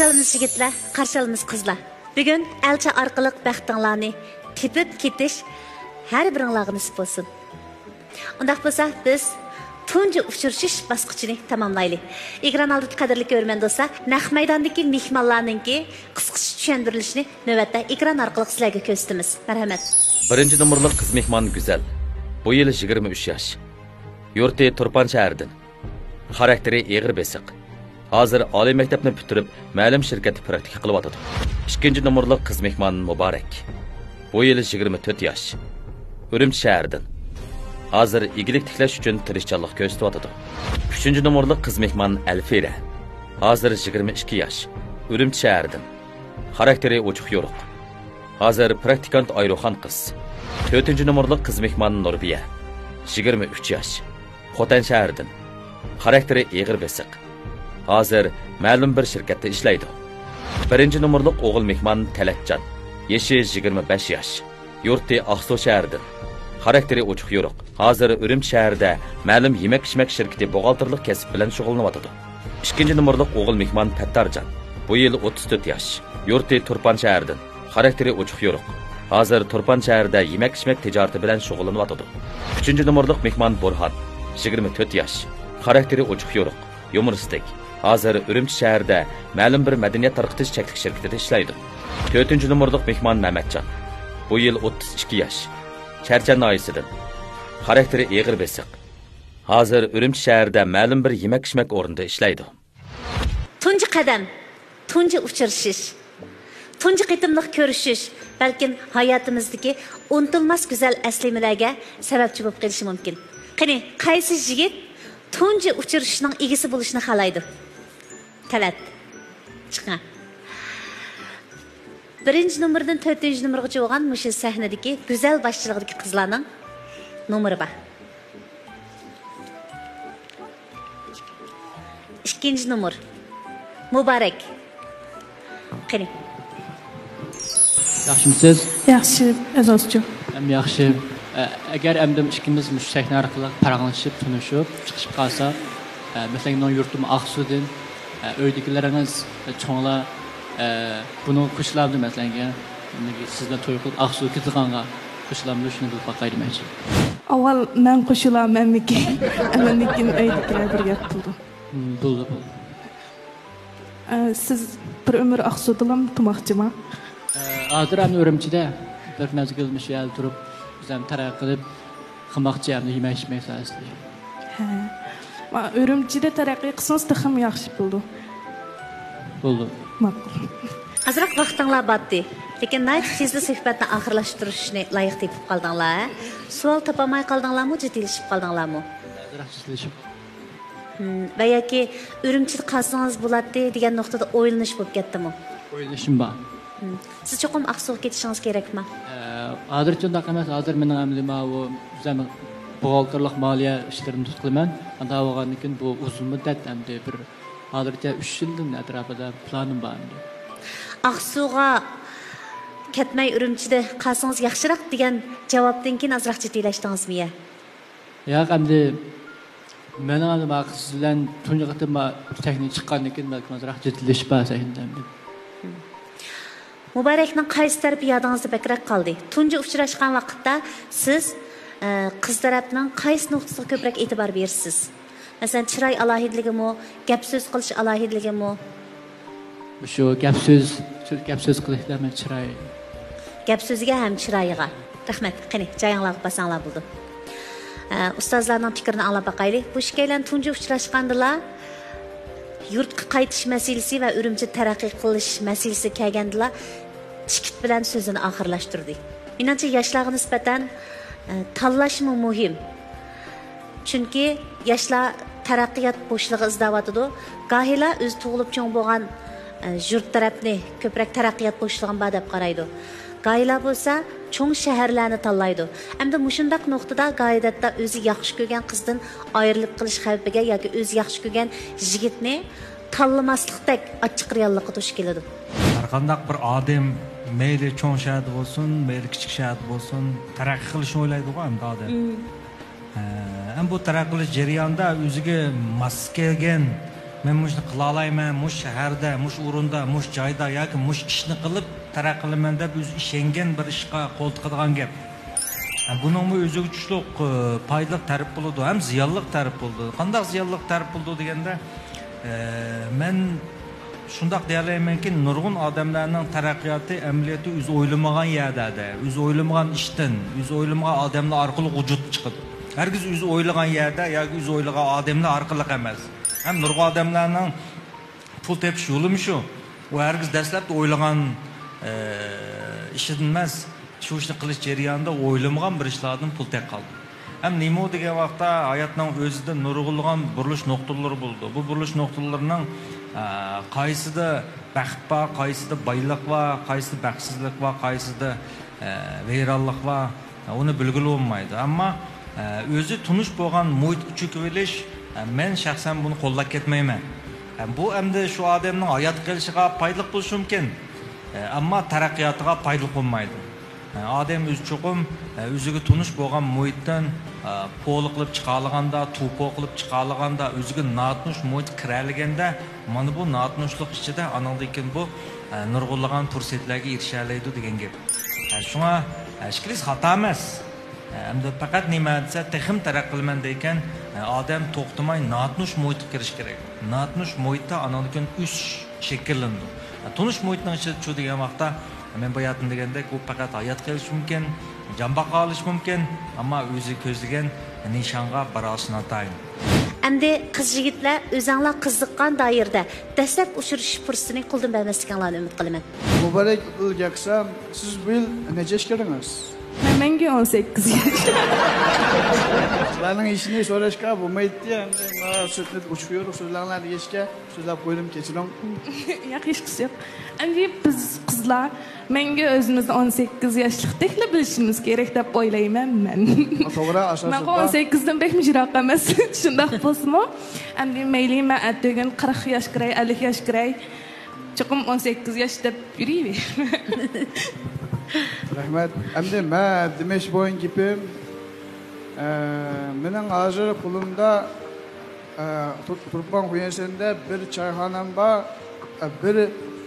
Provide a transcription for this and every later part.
Qarşılamız yigitlar, qarşılamız qizlar. Bugun elchi orqali baxtinglarni tepib ketish har biringlarga nasib bo'lsin. Undaq bo'lsa, biz tunji uchrashish bosqichini tamomlaylik. Ekran oldida qadrli ko'rman do'stlar, naq maydondagi mehmonlarningki qisqacha tushuntirilishini navbatda ekran orqali sizlarga ko'rsatamiz. Marhamat. Birinchi nomorli qiz mehmon Güzel. Bu yil 23 yosh. Yurti Turpan shahridan. Xarakteri eg'ir besiq. Hozir oliy maktabni bitirib, ma'lum shirkatda praktika qilyapti. Ikkinchi nomorli qiz mehmon Muborak. Bu yil 24 yosh. Urumchi shahridan. Hozir igilik tiklash uchun tirishchanlik ko'rsatyapti. Uchinchi nomorli qiz mehmon Alfira. Hozir 22 yosh. Urumchi shahridan. Xarakteri ochiq yo'ruq. Hozir praktikant Ayruxon qiz. 4-chi nomorli qiz mehmon Nurbiya. 23 yosh. Xotan shahridan. Xarakteri eg'ir besiq. Hozir ma'lum bir shirkatda ishlaydi. 1-chi nomorli o'g'il mehmon Talatjon. Yashi 25 yosh. Yurti Aqsu shahridan. Xarakteri ochiq yo'ruq. Hozir Urumchi shahrida ma'lum yemak-ichmak shirkati buxgalterlik kasb bilan shug'ullanyapti. 2-chi nomorli o'g'il mehmon Pattarjon. Bu yil 34 yosh. Yurti Turpan shahridan. Xarakteri ochiq yo'ruq. Hozir Turpan shahrida yemak-ichmak tijorati bilan shug'ullanyapti. 3-chi nomorli mehmon Burxon. 24 yosh. Xarakteri ochiq yo'ruq. Yumoristik. Hozir Urumchi shahrida ma'lum bir madaniyat tarqatish cheklik shirkatida ishlaydi. 4-chi nomorli mehmon Mamatjon. Bu yil 32 yosh. Charchan oilasidan. Xarakteri eg'ir besiq. Hozir Urumchi shahrida ma'lum bir yemak-ichmak o'rnida ishlaydi. Tunji qadam, tunji uchrashish, tunji qitimliq ko'rishish, balkim hayotimizdagi unutilmas go'zal aslimalarga sababchi bo'lib qolishi mumkin. Qani, qaysi yigit tunji uchrashishning egasi bo'lishni xohlaydi? Talat. Chiqing. 1-chi nomerdan 4-chi nomergacha bo'lgan mushil sahnadagi go'zal boshchiligidagi qizlarning nomeri bor. 2-chi nomer Muborak. Qani. Yaxshimisiz? Yaxshi, azizjon. Ham yaxshi. Agar endi ikkimiz mush sahna orqali paraqlashib, tunishib, chiqishib qolsa, masalan, yurtim Aqsudan uydagilaringiz cho'nglar buni qo'shilardi masalan, sizlar to'y qilib Aqsu ketganga qo'shilarni shuni bilib boqay demoqchi. Avval men qo'shilamanmiki, lekin uydagilar birga qildi. Bo'ldi. Siz bir umr Aqsudalam tumoqchimi? Hozir ham Urumchida bir mezgilmish yal turib, biz ham taraq qilib qilmoqchi ham yemak-ichmak sohasida. Ha. Urumchida taraqqiy qilsangiz ham yaxshi bo'ldi. Bo'ldi. Ma'qul. Azroq vaqtinglar batdi. Lekin nayt tezda suhbatni oxirlashtirishni loyiq tepib qoldinglar. Savol topolmay qoldinglarmi, jiddiylasib qoldinglarmi? Azroq jiddiylasib. Va yoki Urumchida qolsangiz bo'ladi degan nuqtada o'ylanish bo'lib ketdimi? O'ylanishim bor. Siz cho'qim Aqsuga ketishingiz kerakmi? Hozircha undaq emas. Hozir mening amlima bu bizning buxgalterlik moliya ishlarini tutqilaman. Unda bo'lgandan keyin bu uzun muddat endi bir hozircha 3 yildan atrofida planim bor endi. Aqsuga ketmay Urumchida qolsangiz yaxshiroq degan javobdan keyin azroq jiddiylashdingizmi? Yo'q, endi mening ham siz bilan tunji qatim texnik chiqqandan keyin balki azroq jiddiylashish bor endi. Muborakning qaysi tarafi yodingizda bakrak qoldi? Tunji uchrashgan vaqtda siz qiz tarafning qaysi nuqtasiga ko'proq e'tibor bersiz? Masalan, chiroy alohidligimi, gap so'z qilish alohidligimi? Shu gap so'z qilishda men chiroy. Gap so'ziga ham chiroyiga. Rahmat. Qani, joyinglarga basanglar bo'ldi. Ustozlarning fikrini anglab boqaylik. Bu ikkalan tunji uchrashgandilar. Yurtga qaytish masalasi va Urumchi taraqqiy qilish masalasi kelgandilar. Chikit bilan so'zini oxirlashtirdi. Menimcha yoshlarga nisbatan tanlashmi muhim. Chunki yoshlar taraqqiyot bo'shlig'i izlayotdi. Gohila o'z tug'ilib cho'ng bo'lgan yurt tarafni ko'proq taraqqiyot bo'shlig'in bor deb qaraydi. Gohila bo'lsa cho'ng shaharlarni tanlaydi. Hamda mushundaq nuqtada qoidatda o'zi yaxshi ko'rgan qizdan ayrilib qilish xavfiga yoki o'zi yaxshi ko'rgan yigitni tanlamaslikdek ochiq reallikka duch keladi. Har qanday bir odam mayli cho'ng shaharda bo'lsin, mayli kichik shaharda bo'lsin, taraqqiy qilishni o'ylaydi-ku hamda odam. Bu taraqqiy qilish jarayonida o'ziga mos kelgan men mushni qila olayman, mush shaharda, mush o'rinda, mush joyda yoki mush ishni qilib taraqqiy qilaman deb o'zi ishongan bir ishga qo'l tiqadigan gap. Buning o'ziga tushliq foydali taraf bo'ladi, ham ziyonli taraf bo'ladi. Qanday ziyonli taraf bo'ladi deganda, men shundoq deyalaymanki, nurg'un odamlarning taraqqiyoti amaliyoti o'zi o'ylamagan yerda, o'zi o'ylamagan ishdan, o'zi o'ylamagan odamlar orqali vujud chiqadi. Herkes o'zi o'ylagan yerda yoki o'zi o'ylagan odamlar orqali emas. Ham nurg'un odamlarning pul tepish yo'li shu. U herkes dastlabda o'ylagan ishidan emas, shu ishni qilish jarayonida o'ylamagan bir ishlardan pul tep qoldi. Ham nima degan vaqtda hayotning o'zida nurg'unlagan burilish nuqtalari bo'ldi. Bu burilish nuqtalarining qaysida baxt bor, qaysida boylik bor, qaysida baxtsizlik bor, qaysida vayronlik bor, uni bilgili olmaydi. Ammo o'zi tunish bo'lgan muhit uchib olish, men shaxsan buni qo'llab ketmayman. Bu endi shu odamning hayot qilishiga foydali bo'lishi mumkin, ammo taraqqiyotiga foydali bo'lmaydi. Odam o'zi cho'qim o'ziga tunish bo'lgan muhitdan po'li qilib chiqarlaganda, to'po qilib chiqarlaganda, o'ziga notnush muhit kiralaganda, mana bu notnushlik ichida anandan bu nurg'unlagan fursatlarga erisha oladi degan gap. Shunga ishqilis xato emas. Endi faqat nima desa, texim taraqqiy qilaman degan odam to'xtamay notnush muhitga kirish kerak. Notnush muhitda anandan uch shakllandi. Tunish muhitning ichida shu degan vaqtda men bu hayotni deganda bu faqat hayot qilish mumkin, jon boqa olish mumkin, ammo o'zi ko'zlagan nishonga borishni atayin. Endi qiz yigitlar o'zinglar qiziqqan doirada dastlab uchrashish fursatini qo'ldan bermasliklarini umid qilaman. Muborak o'lgaksam, siz bu yil necha yoshga kirdingiz? Menga 18 yosh. Sizlarning ishini so'rashga bo'lmaydi endi. Men sutni uçup yo'q, sizlarni yeyishga so'zlab qo'ydim, kechiring. Yo'q, hech qisi yo'q. Endi biz qizlar menga o'zimizni 18 yoshlikdekla bilishimiz kerak deb o'ylayman men. To'g'ri, asosida. Men 18 dan bek mijroq emas. Shundoq bo'lsa-mu, endi mayli men atgan 40 yosh kiray, 50 yosh kiray. Chiqim 18 yosh deb yurayver. Rahmat. Endi men demoq bo'lgan gapim, mening hozir qo'limda Turpan Quyensinde bir çayxonam bor, bir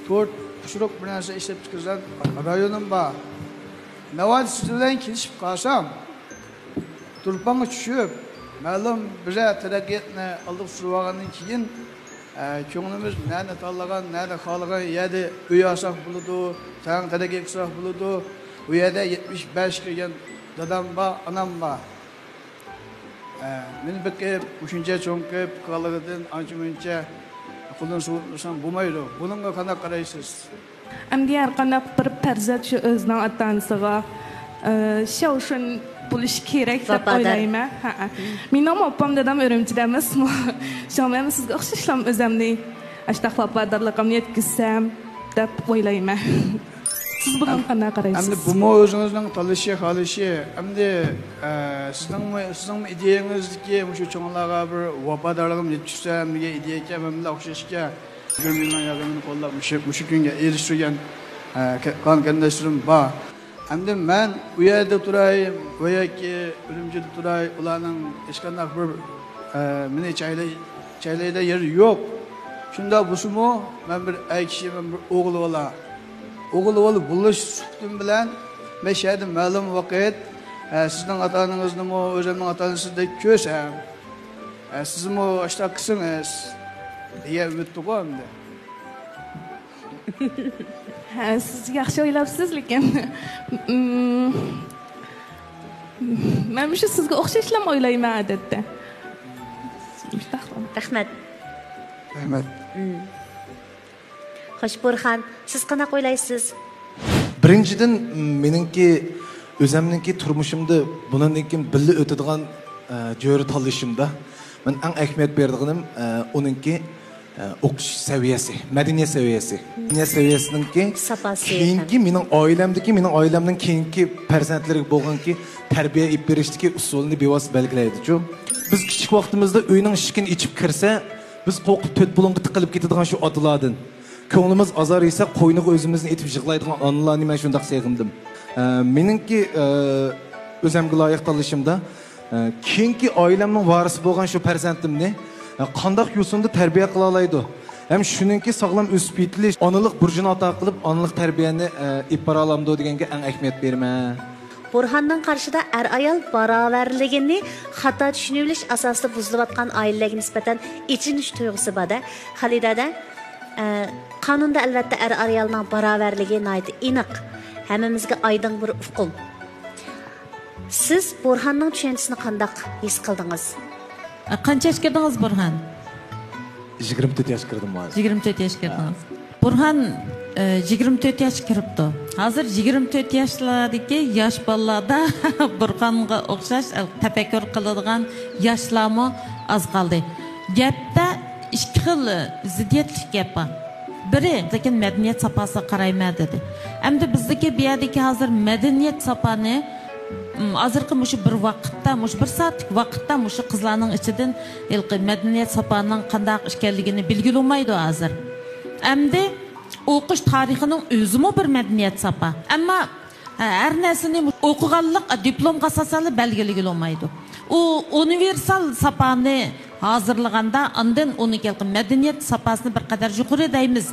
4 pishiriq bir narsa ishlab chiqargan rayonim bor. Navbat siz bilan kelishib qolsam, Turpanga tushib, ma'lum biza taraqqiyotni olib surib olgandan keyin ko'nglimiz nani tanlagan, nani xohlagan yerda uy olsak bo'ladi, tang taraqqiy qilsak bo'ladi. U yerda 75 kelgan dadam bor, anam bor. Men bekib, o'shuncha cho'nkib qolganidan ancha-muncha qo'ldan suvursam bo'lmaydi. Bunga qanday qaraysiz? Endi har qanday bir farzand shu o'zining ota-onasiga shovshin bo'lish kerak deb o'ylayman. Mening opam dadam Urumchida emasmi? Shomam sizga o'xshashlam o'zimni ashtaq vafadarligimni yetkazsam deb o'ylayman. Siz bunga qanday qaraysiz? Endi bu o'zingizning tanlashi, xolishi, endi sizning ideyangizdagi shu cho'nglarga bir vafadarligim yetkazsam degan ideyaga menga o'xshashga Gülmünün yardımını qo'llab şu kunga erishgan qanqandashim bor. Endi men u yerda turay, yoki Urumchida turay, ularning hech qanday bir meni chaylayda yeri yo'q. Shunda bo'lsa-mu, men bir aykishi, men bir o'g'il bola. O'g'il bola bo'lish suhbatim bilan men shayda ma'lum vaqt sizning ota-onangizni o'zimning ota-onasizdek ko'rsam, sizmi ashta qilsangiz deya umidda qo'yamda. Siz yaxshi o'ylabsiz, lekin men shu sizga o'xshashlam o'ylayman odatda. Rahmat. Rahmat. Xo'sh, Burxon, siz qanaqa o'ylaysiz? Birinchidan meningki o'zimningki turmushimda bundan keyin birga o'tadigan jo'ri tanlashimda men eng ahamiyat berdiganim uningki o'qish saviyasi, madaniyat saviyasi. Madaniyat saviyasiningki keyingi mening oilamning keyingi farzandlariga bo'lganki tarbiya ib berishdagi usulni bevosita belgilaydi-ku. Biz kichik vaqtimizda uyning eshigini ichib kirsa, biz qo'rqib to'rt bulunga tiqilib ketadigan shu otalardan ko'nglimiz azar esa qo'yniga o'zimizni etib yig'laydigan onalarni men shunday sevdim. Meningki o'zimga loyiq tanlashimda keyingi oilamning varisi bo'lgan shu farzandimni qandaq yo'sinda tarbiya qila oladi. Hem shuningki sog'lom o'sib yetilish, onalik burjini ato qilib, onalik tarbiyani ipara olamdi deganga eng ahamiyat berman. Burhanның qarshida ayol barobarligini xato tushunilish asosida buzilayotgan oilalarga nisbatan ichinish tuyg'usi borda. Xalidada qonunda albatta ayolning barobarligi aniq. Hammamizga oydin bir uqum. Siz Burhanның tushunchisini qanday his qildingiz? Qancha yoshga kirdingiz Burhan? 24 yosh kirdim hozir. 24 yosh kirdingiz. Burhan 24 yosh kiribdi. Hozir 24 yoshlardagi yosh bolalarda Burhanga o'xshash tafakkur qiladigan yoshlarmi oz qoldi. Gapda ikki xil ziddiyatli gap bor. Biri lekin madaniyat safosiga qarayman dedi. Endi bizdagi bu yerdagi hozir madaniyat safoni hozirgi mushu bir vaqtda, mushu bir soatlik vaqtda mushu qizlarning ichidan madaniyat safonining qanday ekanligini bilgilolmaydi hozir. Endi o'qish tarixining o'zimi bir madaniyat safa. Ammo har narsani o'qiganlik diplomga asoslanib belgilagilolmaydi. U universal safani hazırlığında ondan onu kelgan madaniyat sapasini bir qadar yuqori deymiz.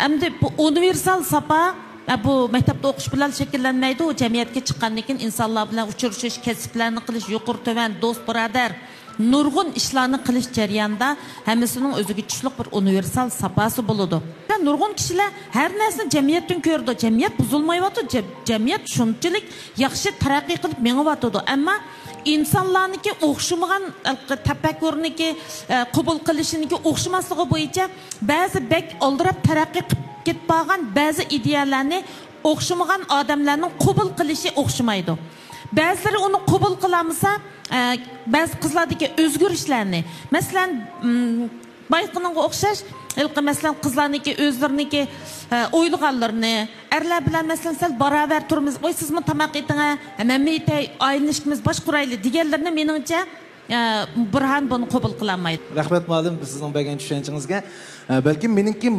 Endi bu universal sapa bu maktabda o'qish bilan shakllanmaydi, u jamiyatga chiqqandan keyin insonlar bilan uchrashish, kasblarni qilish, yuqori tovan, do'st birodar, nurg'un ishlarni qilish jarayonida hammasining o'ziga tushliq bir universal sapasi bo'ladi. Nurg'un kishilar har narsani jamiyatdan ko'rdi. Jamiyat buzilmayapti, jamiyat shunchalik yaxshi taraqqiy qilib mengyapti. Ammo insonlarniki o'xshamagan tafakkurniki qabul qilishiniki o'xshamasligi bo'yicha ba'zi bek oldirab taraqqiy qilib ketgan ba'zi ideyalarni o'xshamagan odamlarning qabul qilishi o'xshamaydi. Ba'zilari uni qabul qilamasa, ba'zi qizlardagi o'zgarishlarni, masalan, bayqinga o'xshash, masalan, qizlarniki o'zlariniki o'ylaganlarini, erlar bilan masalan sal barobar turimiz, "Voy sizmi tamoq eting, men aytay, oilashimiz bosh qurayli" deganlarni meningcha Burhan buni qabul qilolmaydi. Rahmat ma'lum sizning bergan tushunchangizni. Balki meningki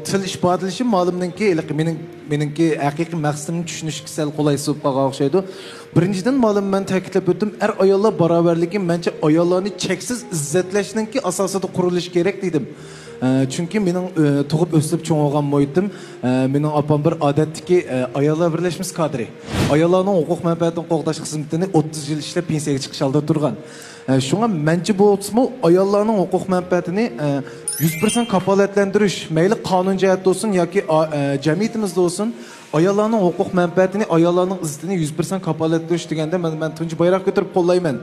til ifodalashi ma'lumninki, meningki haqiqiy maqsadimni tushunishga sal qulay bo'lib qolgan o'xshaydi. Birinchidan ma'lum men ta'kidlab o'tdim, ayollar barobarligi mencha ayollarni cheksiz izzatlashninki asosida qurilishi kerak dedim. Çünkü mening tug'ib o'sib cho'ng'ilgan muhitim, mening opam bir odatdagi ayollar birlashmasi kadri. Ayollarning huquq manfaatini qo'g'dash xizmatini 30 yil ishlab pensiyaga chiqish oldi turgan. Shunga mencha bo'lsa-mu ayollarning huquq manfaatini 100% kafolatlantirish, mayli qonun jihatda olsun yoki jamiyatimizda olsun, ayollarning huquq manfaatini, ayollarning izzatini 100% kafolatlantirish deganda men tunji bayroq ko'tarib qo'llayman.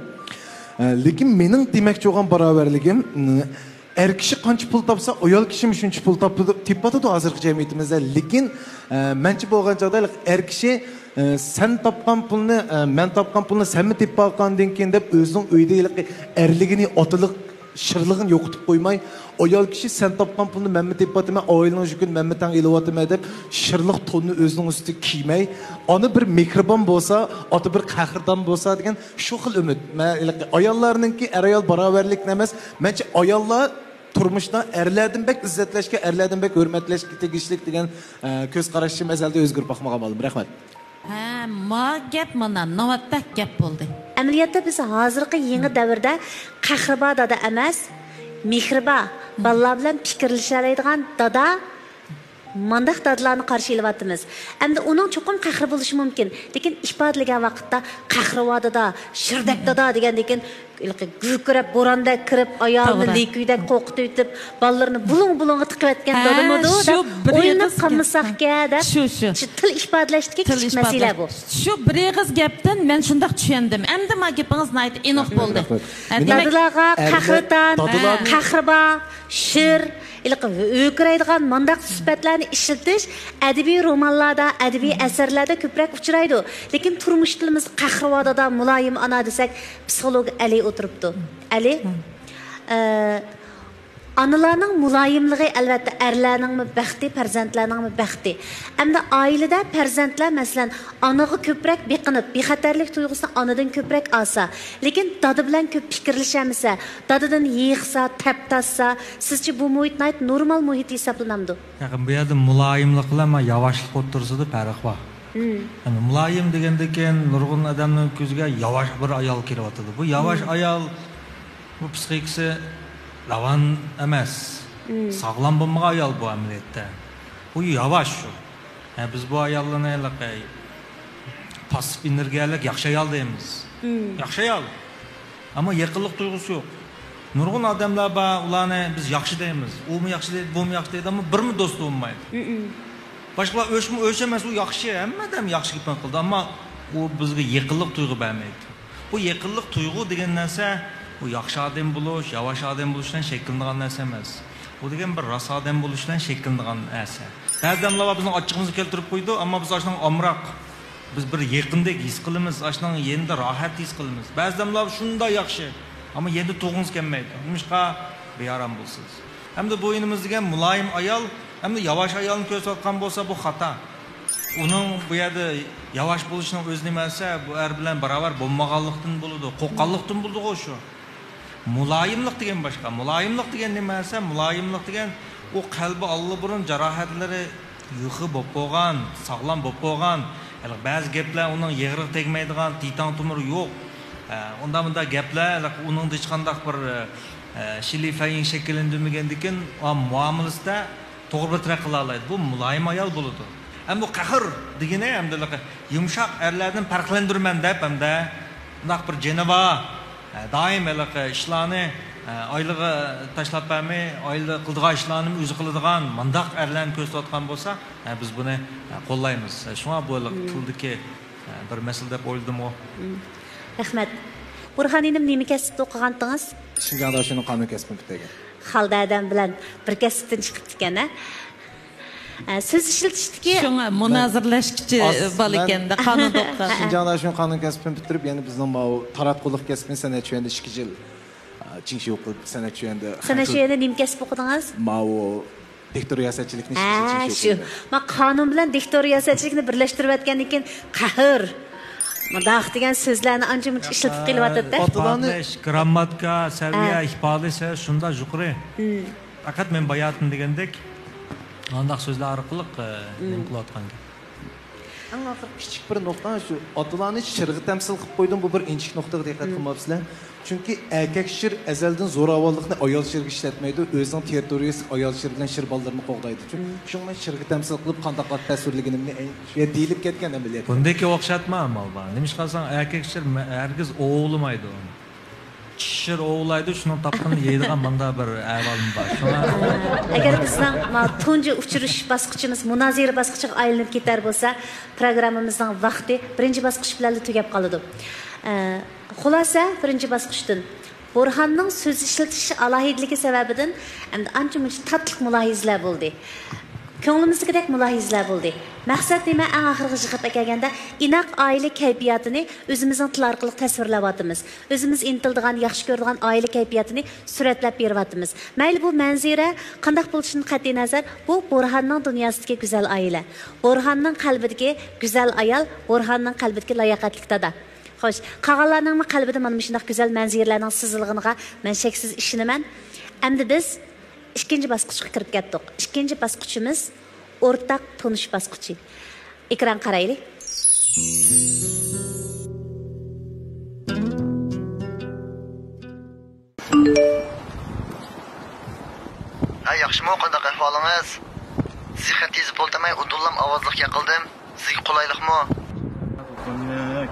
Lekin mening demoqchi bo'lgan barobarligim er kishi qancha pul topsa, ayol kishi shuncha pul topadi hozirgi jamiyatimizda. Lekin menchi bo'lgan joyda er kishi sen topgan pulni, men topgan pulni sen mi tepib olgandan keyin deb o'zining uyida erligini, otiliq shirlig'ini yo'qotib qo'ymay, ayol kishi sen topgan pulni men mi tepib otman, oilaning yukini men mi tang elayotman deb shirliq tonni o'zining ustiga kiymay, ona bir mehribon bo'lsa, ota bir qahrdan bo'lsa degan shu xil umid. Ayollarningki ayol barobarlik emas, mencha ayollar turmuşda erlerden bek izzetlashga, erlerden bek hürmetlashga tegishlik degan ko'z qarashim azalda o'zgarib boqmagan bo'ldim. Rahmat. Ma gap mana novatdak gap bo'ldi. Amaliyotda biz hozirgi yangi davrda qahriba dada emas, mehriba bolalar bilan fikrlasha oladigan dada mandaq dadalarni qarshi olyapmiz. Endi uning cho'qim qahri bo'lishi mumkin, lekin ifodalagan vaqtda qahriva dada, shirdak dada degandan gurkurab bo'ronda kirib, ayolni likuyda qo'qitib o'tib, bolalarni bulung-bulungga tiqib atgan dadamidi da o'yinib qolmasaqga da shu til ifodalashdagi kichik masala bu. Shu bir eg'iz gapdan men shunday tushundim. Endi ma gapingizni aytib aniq bo'ldi. Dadalarga qahritan, qahriba, shir öküraydigan mandaq sifatlarni ishlatish adabiy romanlarda, adabiy asarlarda ko'proq uchraydi. Lekin turmush tilimiz qahrivodada muloyim ana desak, psixolog Ali o'tiribdi. Ali analarning muloyimligi albatta erlarning baxti, farzandlarning baxti. Hamda oilada farzandlar masalan onaga ko'proq beqinib, bexatarlik tuyg'usini onadan ko'proq olsa, lekin dada bilan ko'p fikrlashamasa, dadadan yig'sa, taptassa, sizcha bu muhit normal muhit hisoblanamdi? Yaqin bu yerda muloyimlik bilan yavaşlik o'tirsida farq bor. Yani muloyim deganda keyin nurg'un odamning ko'ziga yavaş bir ayol kelyapti. Bu yavaş ayol bu psixikasi ravan emas. Sağlam bo'lmagan ayol bu amaliyotda. Bu yavaş şu. Yani biz bu ayollarni pasif energiyalik yaxshi ayol deymiz. Yaxshi ayol. Ama yaqinlik tuyg'usi yo'q. Nurg'un odamlar bor, ularni biz yaxshi deymiz. U mu yaxshi deydi, bu mu yaxshi deydi, ammo bir mi do'st bo'lmaydi. Boshqalar o'sh emas, u yaxshi, hammadan yaxshi gapni qildi, ammo u bizga yaqinlik tuyg'u bermaydi. Bu yaqinlik tuyg'u degan narsa bu yaxshi odam bo'lish, yavaş odam bo'lishdan shakllangan narsa emas. Bu degan bir rost odam bo'lishdan shakllangan narsa. Ba'zanlar bizning ochiqimizni keltirib qo'ydi, ammo biz ashning omroq, biz bir yaqindek his qilamiz, ashning endi rohat his qilamiz. Ba'zanlar shunda yaxshi, ammo endi to'g'ingiz kelmaydi. Nimishqa bearam bo'lsiz. Hamda bo'yinimiz degan muloyim ayol, hamda yavaş ayolni ko'rsatgan bo'lsa bu xato. Uning bu yerda yavaş bo'lishining o'zi nimasi, bu er bilan barobar bo'lmaganlikdan bo'ladi, qo'qqanlikdan bo'ladi o'sha. Muloyimlik degan boshqa. Muloyimlik degan nima esa, muloyimlik degan o qalbi allaburun jarohatlari yuqi bo'lib qo'ygan, sog'lom bo'lib qo'ygan. Ba'zi gaplar uning yig'riq tegmaydigan, titan tumur yo'q. Unda gaplar uning hech qanday bir shilifayin shakllantirmagandikin, muomalasida to'g'ri bir qila oladi. Bu muloyim ayol bo'ladi. Ham bu qahr degani hamda yumshoq erlardan farqlantirman deb hamda undaq bir jenava doim ishlarni oylig'i tashlab bermay, oylig'i qildigan ishlarni o'zi qiladigan mandaq erlarni ko'rsatgan bo'lsa, biz buni qo'llaymiz. Shunga bu tildagi bir masala deb o'yladim o. Rahmat. Burhan inim nima kasbda o'qigandingiz? Shinjongda shuni qonun kasbini bitirgan. Xalda adam bilan bir kasbdan chiqib ekan-a? Siz ishlatishdiki Şuna münazirleşkici bal ekende kanunda okudu. Shinjongda shuni qonun kasbini bitirib, yani bizning bu taratqulik kasbini san'at yo'lida 2 yil Çinşi o'qib, san'at yo'lida. San'at yo'lida nima kasb o'qidingiz? Mao diktor riyosachilikni Çinşi o'qidim. Men qonun bilan diktor riyosachilikni birlashtirib atgandan keyin qahr Madaq degan so'zlarni ancha-muncha ishlatib qilyapti-da. Ifodalash, grammatika, saviya, ifodalash esa shunda yuqori. Faqat men bayatim degandek, undaq so'zlar orqali nima qilayotgan gap. Eng oxir kichik bir nuqta shu, otlarni shirg'i tamsil qilib qo'ydim, bu bir inchik nuqtaga diqqat qilmabsizlar. Chunki erkak shir azaldan zo'ravonlikni ayol shirga ishlatmaydi, o'zining territoriyasi ayol shir bilan shir bolalarni qo'g'daydi. Shunga shirga tamsil qilib qandaqlat tasvirligini shu deyilib ketgan amaliyat. Bundaki o'xshatma amal bor. Nimish qilsang erkak shir hargiz o'g'ilmaydi uni. Shir o'g'illaydi, shuni topqini yeydigan manda bir ahvolim bor. Agar bizning tunji uchirish bosqichimiz munozira bosqichiga aylanib ketar bo'lsa, programmamizning vaqti birinchi bosqich bilan tugab qoladi. Xulosa birinchi bosqichdan Burhanning so'z ishlatish alohidligi sababidan hamda ancha-muncha tatliq mulohizalar bo'ldi. Ko'nglimizgidek mulohizalar bo'ldi. Maqsad nima? Eng oxirgi jihatga kelganda inoq oila kayfiyatini o'zimizning til orqali tasvirlayapmiz. O'zimiz intildigan, yaxshi ko'radigan oila kayfiyatini suratlab beryapmiz. Mayli bu manzira qanday bo'lishidan qat'iy nazar, bu Burhanning dunyosidagi go'zal oila. Burhanning qalbidagi go'zal ayol, Burhanning qalbidagi layoqatli dada. Xo'sh, qolganlarning qalbida mana shunday go'zal manziralarning sizilganiga men cheksiz ishonaman. Endi biz ikkinchi bosqichga kirib ketdik. Ikkinchi bosqichimiz o'rtaq tonish bosqichi. Ekran qaraylik. Yaxshimi, qanday ahvolingiz? Sizni tezib bo'ltamay, udullam ovozliq yaqildim. Sizga qulaylikmi?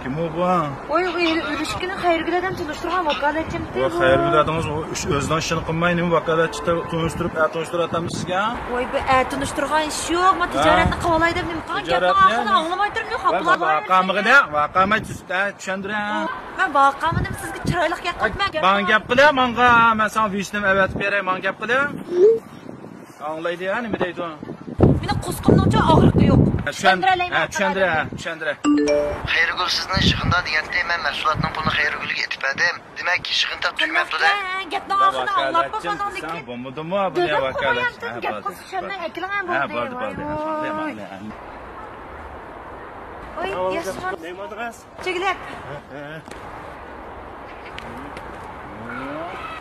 Kim o bu? Oy, ürüşkünün xayrgülədən tunuşturğan vakaletçimdi bu. Xayrgüladınız özdən işini qılmayın, vakaletçi tunuşturup, tunuşturatamız sizga. Oy, bu tunuşturğan iş yo'q, men tijoratni qavolaydım, men qan gapni oxirida anglamaydim, yo'q, xaplalar. Vaqamigida, vaqama tushuntiram. Men vaqamini sizga chiroyli gap qilman. Men gap qilam, menga men sen vishnim avatib beray, men gap qilam. Anglaydi, nima deydi? Meni qo'sqimning og'riqi yo'q. Tushundira. Xayrigul sizni shig'inda deganda men mahsulotning pulini Xayrigulga etib berdim. Demak, shig'inda tugmabdi-da. Gapni oxirida anglab bo'lmadimki. Sen bo'lmadimi buni vakalat? Gap qilishimdan akilgan bo'ldi. Oy, yaşman. Nima odingiz? Chegilak.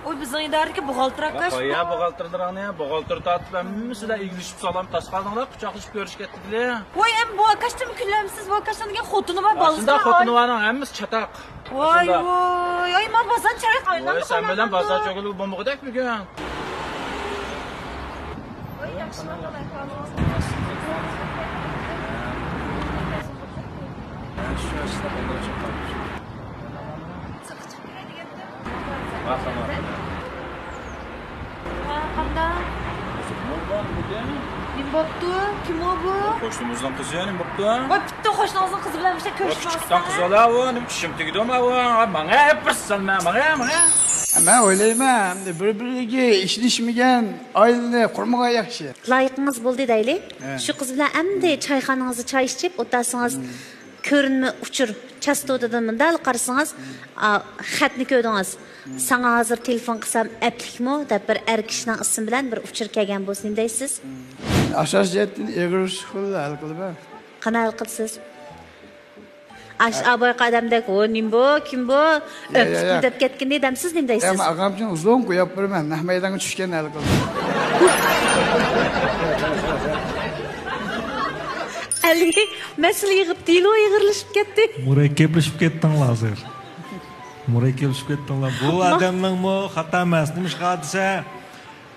Oy bizning idaradagi buxgalter akash. Qo'ya buxgalterlarni, buxgalter tatib hammasida egilishib salom tasqaldinglar, quchoqlashib ko'rishga ketdilar. Voy, bu akashdan kullamsiz, bu akashdan degan xotini bor, balasi. Shunda xotinlarning hammasi chataq. Voy, voy. Ay, men bozor chayq aylanib Voy, sen bilan bozor cho'g'ilib bo'lmoqdak bugun. Voy, yaxshi Kim bo'pti? Kim bu? Qo'shnimizning qizi yani bo'pti. Voy, bitta qo'shnimizning qizi bilan bir ko'rishmoqchiman. Kichikdan qiz olavu, nim tishim tegdimi bu? Menga pirsan, menga. Ben o'ylayman, hamda bir-biriga ishlashmagan oilani qurmagan yaxshi. Loyiqingiz bo'ldi deylik. Shu qiz bilan endi choyxonangizni choy ichib, o'tasangiz ko'rinma uchur chastotadan dal qarasangiz, xatni ko'rdingiz. Sana hozir telefon qilsam aplikmi deb bir er kishining ismi bilan bir uchur kelgan bo'lsa nima deysiz? Asos jihatdan egrish hal qilib. Qanday hal qilsiz? Aboy qadamdek o nim bu, kim bu? Öpüp deb ketgan dedimsiz nima deysiz? Ama ağamcın uzun qo'yib beraman, nahmaydanga tushgan hal qildim. Ali masala yig'ib deylo yig'irlashib ketdi. Murakkablashib ketdinglar hozir. Murakkablashib ketdinglar. Bu odamning xato emas, nima ish qilsa,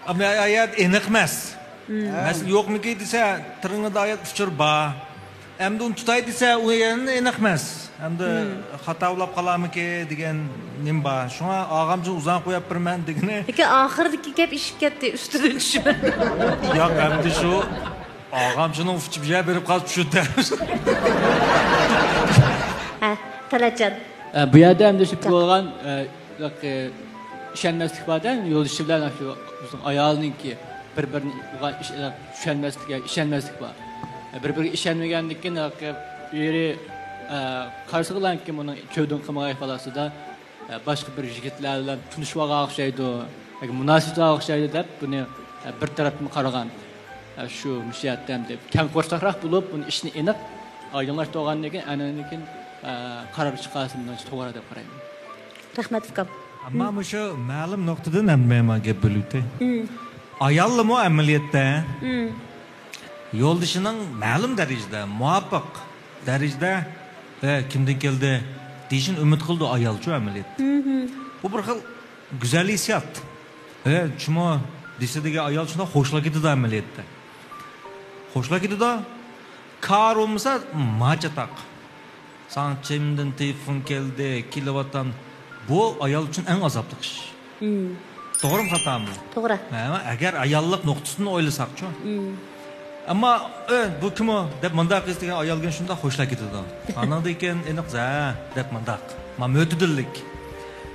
amma ayat aniq emas. Masala yo'qmiki desa, tiringda ayat uchur bor. Endi uni tutay desa, u yana aniq emas. Endi xato ulab qolamiki degan nim bor. Shunga og'amchi uzan qo'yib birman degani. Lekin oxirdagi gap ishib ketdi, ustidan tushib. Yo'q, endi shu og'amchining ufchib berib qolib tushdi. Ha, Talatjon. Bu yerda ham shu bo'lgan ishonmaslik bordan yo'ldoshi bilan shu ayolninki bir-biriga ishonmaslik bor. Bir-biriga ishonmaganlikdan biri qarshi qilanki buni ko'din qilmagay falasida boshqa bir yigitlar bilan tunishmoqqa o'xshaydi, munosabatga o'xshaydi deb buni bir tarafdan qaragan. Shu mishiyatdan deb kam qo'rqoqroq bo'lib, buni ishni aniq oydinlashtirgandan keyin ananikin qaror chiqarishimdan to'g'ri deb qarayman. Rahmat ukam. Ammo shu ma'lum nuqtadan ham men gap bo'libdi. Ayolmi amaliyotda yo'ldishining ma'lum darajada muvofiq darajada kimdan keldi deyishin umid qildi ayolchi amaliyotda. Bu bir xil go'zal hissiyat. Chimo desidagi ayol shunday xo'shlagidi amaliyotda. Xo'shlagidi kar olmasa machataq. Sanchimdan telefon keldi, kilovatdan bu ayol uchun eng azobli ish. To'g'rimi xatomi? To'g'ri. Agar ayollik nuqtasini o'ylasak-chi. Ammo bu kim deb mundaq qiz degan ayolga shunda xo'shlar ketadi. Anada ekan aniq-za deb mundaq. Men mo'tidillik.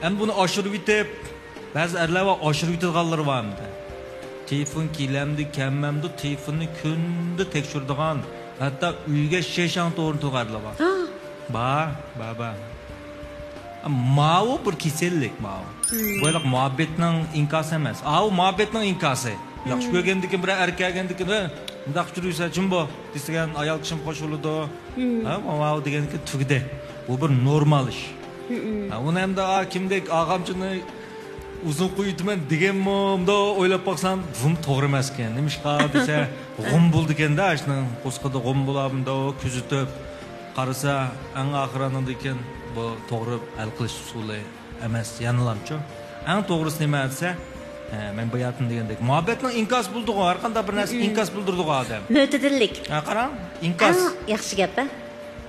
Endi buni oshirib yetib, ba'zi erlar va oshirib yetadiganlar bormi? Telefon kelamdi, kammamdi, telefonni kunda tekshiradigan, hatto uyga sheshan o'rnatganlar bor. Ba. Ma'u bir kasallik ma'u. Bo'yliq muhabbetning inkosi emas. U muhabbetning inkosi. Yaxshi ko'rgandikin bir erkakgandikin, bundaq tursa jimbo degan ayol kishim qo'shiladi. Ma'u deganki tugdi. Bu bir normal ish. Uni hamda kimdek og'amchini uzun qo'yitman deganmi, unda o'ylab baqsam, bu to'g'ri emas ekan. Nima ish qildi desa, g'um bo'ldi ekanda, ashning qo'sqida g'um bo'lamda, kuzitib qarasa, eng oxiranida ekan, bu to'g'ri hal qilish usuli emas, yanilamchi. Eng to'g'risi nima desa, men bayatım degandek, muhabbetning inkas bulduğu, har qanday bir narsa inkas bildirdiği odam. Mo'tidillik. Qarang, inkas. Yaxshi gap.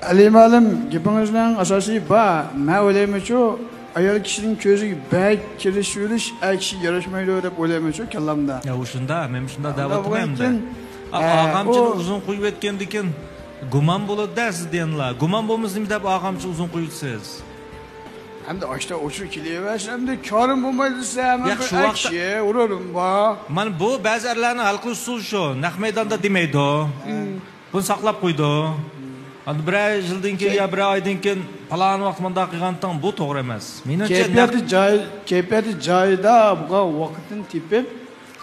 Ali ma'lum gapingizning asosiy bor. Men o'ylayman-ku, ayol kishining ko'ziga bak kirish yo'lish kishi yarashmaydi deb o'ylayman-ku kallamda. Ya o'shunda, men shunda da'vat qilmayman. Og'amchini uzun qo'yib etgandikin, gumon bo'ladi-da siz deganlar. Gumon bo'lmasmi deb og'amchi uzun qo'yibsiz. Hamda ochda o'chir kelaversamda korim bo'lmaydi desa, men bir kishi urarim bor. Mana bu ba'zi erlarning hal qilish usuli shu. Naq maydonda demaydi. Buni saqlab qo'ydi. Endi bir yildan keyin yo bir oydan keyin falon vaqt munda qilgandan bu to'g'ri emas. Menimcha kayfiyati joyida bu vaqtni tepib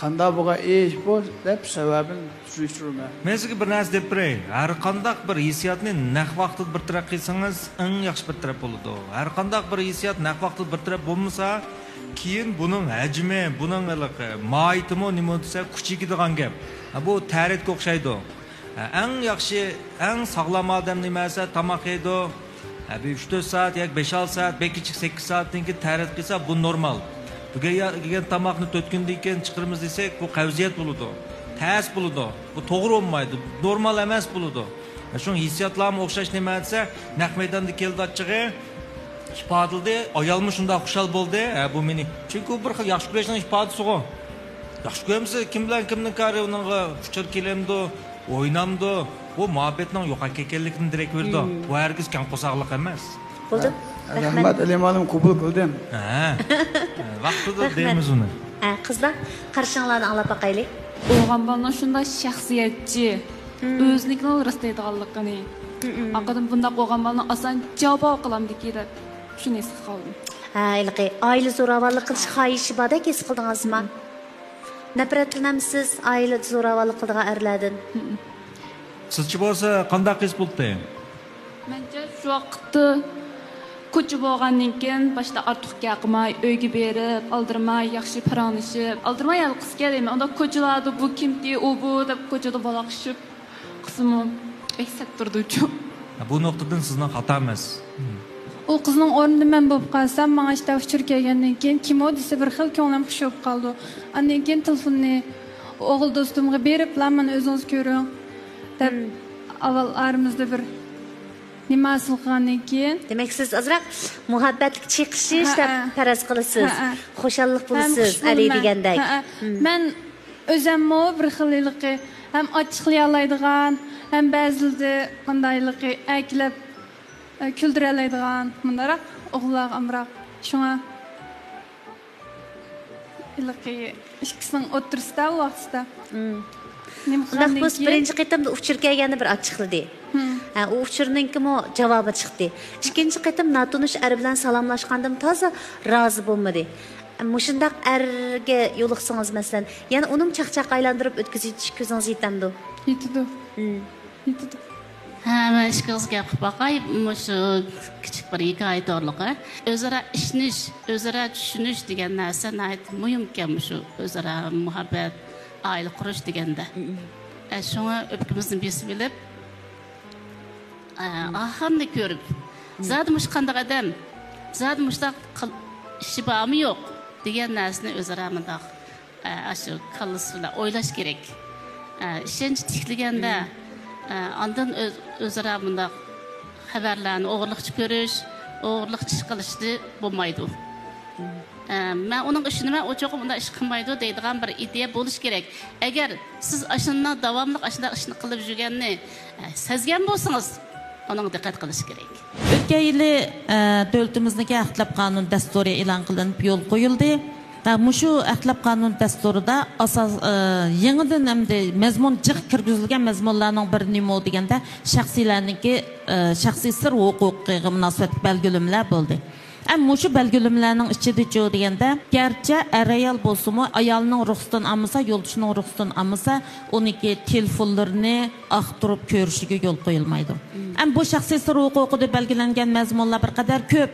qanda buğa iş bu deb sababini surishtirma. Men sizga bir narsa deb beray. Har qandaq bir hissiyotni naq vaqtida bir taraf qilsangiz, eng yaxshi bir taraf bo'ladi. Har qandaq bir hissiyot naq vaqtida bir taraf bo'lmasa, keyin buning hajmi, buning moyitimi nima desa kuchayadigan gap. Bu taritga o'xshaydi. Eng yaxshi, eng sog'lom odam nimasi tomoq yeydi. 3-4 saat, yoki 5-6 saat, belki 8 saatdan keyin tarit qilsa bu normal. Bugun tomoqni 4 kundan keyin chiqiramiz desak, bu qavziyat bo'ladi. Ters bo'ladi. Bu to'g'ri bo'lmaydi. Normal emas bo'ladi. Shu hissiyotlarga o'xshash nima desa, naq maydonda keldi ochig'i, ifodaldi, ayolmi shunda xushal bo'ldi. Bu meni. Chunki bir xil yaxshi ko'rishning ifodasi-ku. Yaxshi ko'ramsiz, kim bilan kimning kari uningga xushal kelamdi, o'ynamdi. Bu muhabbatning yo'qolib ketganligini direkt berdi. Bu hargiz kam qo'saqliq emas. Bo'ldi. Rahmat Alimanim qabul qildim. Vaqtida deymiz uni. Qizlar, qarashinglarni anglab boqaylik. Oğlan bana şunda şahsiyetçi, özlükle rastlaydı Allah'ını. Akıdım bunda oğlan bana asan cevap kılam dikiydi. Şunu esik kaldım. İlgi, aile zoravallık kılış xayişi bada kes kıldınız mı? Nefretlenimsiz aile zoravallık kıldığa erledin. Sizce bolsa qandaq his bo'ldi? Bence şu vaqtda ko'chib bo'lgandan keyin boshda ortiq gapirmay, uyga berib, aldırmay, yaxshi paranishib, aldırmay qiz kelmayman. Unda ko'chalarda bu kimki, u bu deb ko'chada balaqishib, qizimni eksat turdi-chu. Bu nuqtadan sizning xato emas. O qizning o'rnida men bo'lib qolsam, menga ishda uchur kelgandan keyin kim o desa bir xil ko'nglim xush bo'lib qoldi. Andan keyin telefonni o'g'il do'stimga berib, "Men o'zingiz ko'ring" deb avval aramizda bir nimasi qilgandan keyin demak siz azroq muhabbatlik chiqishish deb faraz qilasiz. Xushallik bo'lasiz, ali degandek. Men o'zimmi bir xillikni ham ochiqlay oladigan, ham ba'zida qandaylikni aklab kuldira oladigan bundaroq o'g'illar amroq. Shunga ilqi ishqisning o'tirsida vaqtida. Biz birinchi qitimda uchur kelganda bir ochiqladi. O uchurninkimi javobi chiqdi. Ikkinchi qitim natunish er bilan salomlashgandim toza rozi bo'lmadi. Mushundaq erga yo'liqsangiz masalan, yana uning chaqchaq aylantirib o'tkazish ko'zingiz yetamdi. Yetdi. Yetdi. Men ishqizga gapib boqay, shu kichik bir hikoya to'g'riliqi. O'zaro ishnish, o'zaro tushunish degan narsa muhimkan shu o'zaro muhabbat, oila qurish deganda. Shunga o'pkimizni besib bilib, ahirni ko'rib, zodi mush qanday odam, zodi mushtaq ishi bormi yo'q degan narsani o'zaro mundaq shu qallasida o'ylash kerak. Ishonch tiklaganda ondan o'zaro mundaq xabarlarni o'g'irlikchi ko'rish, o'g'irlikchi qilishni bo'lmaydi. Men uning ishini o'choqim unda ish qilmaydi deydigan bir ideya bo'lish kerak. Agar siz ashundan davomli ashunday ishni qilib yurganni sezgan bo'lsangiz, onun diqqat qilish kerak. O'tgan yili davlatimizdagi axloq qonun dasturi e'lon qilinib yo'l qo'yildi. Mushu axloq qonun dasturida asos yangidan hamda mazmun jiq kirgizilgan mazmunlarning bir nima deganda shaxsiylarniki shaxsiy sir huquqiga munosabat belgilamlar bo'ldi. Mushu belgilamlarning ichida deganda garchi ayol bo'lsa-mu, ayolning ruxsatini olmasa, yo'ldoshining ruxsatini olmasa, uniki telefonlarini aqtirib ko'rishiga yo'l qo'yilmaydi. Bu shaxsiy sir huquqida belgilangan mazmunlar bir qadar ko'p.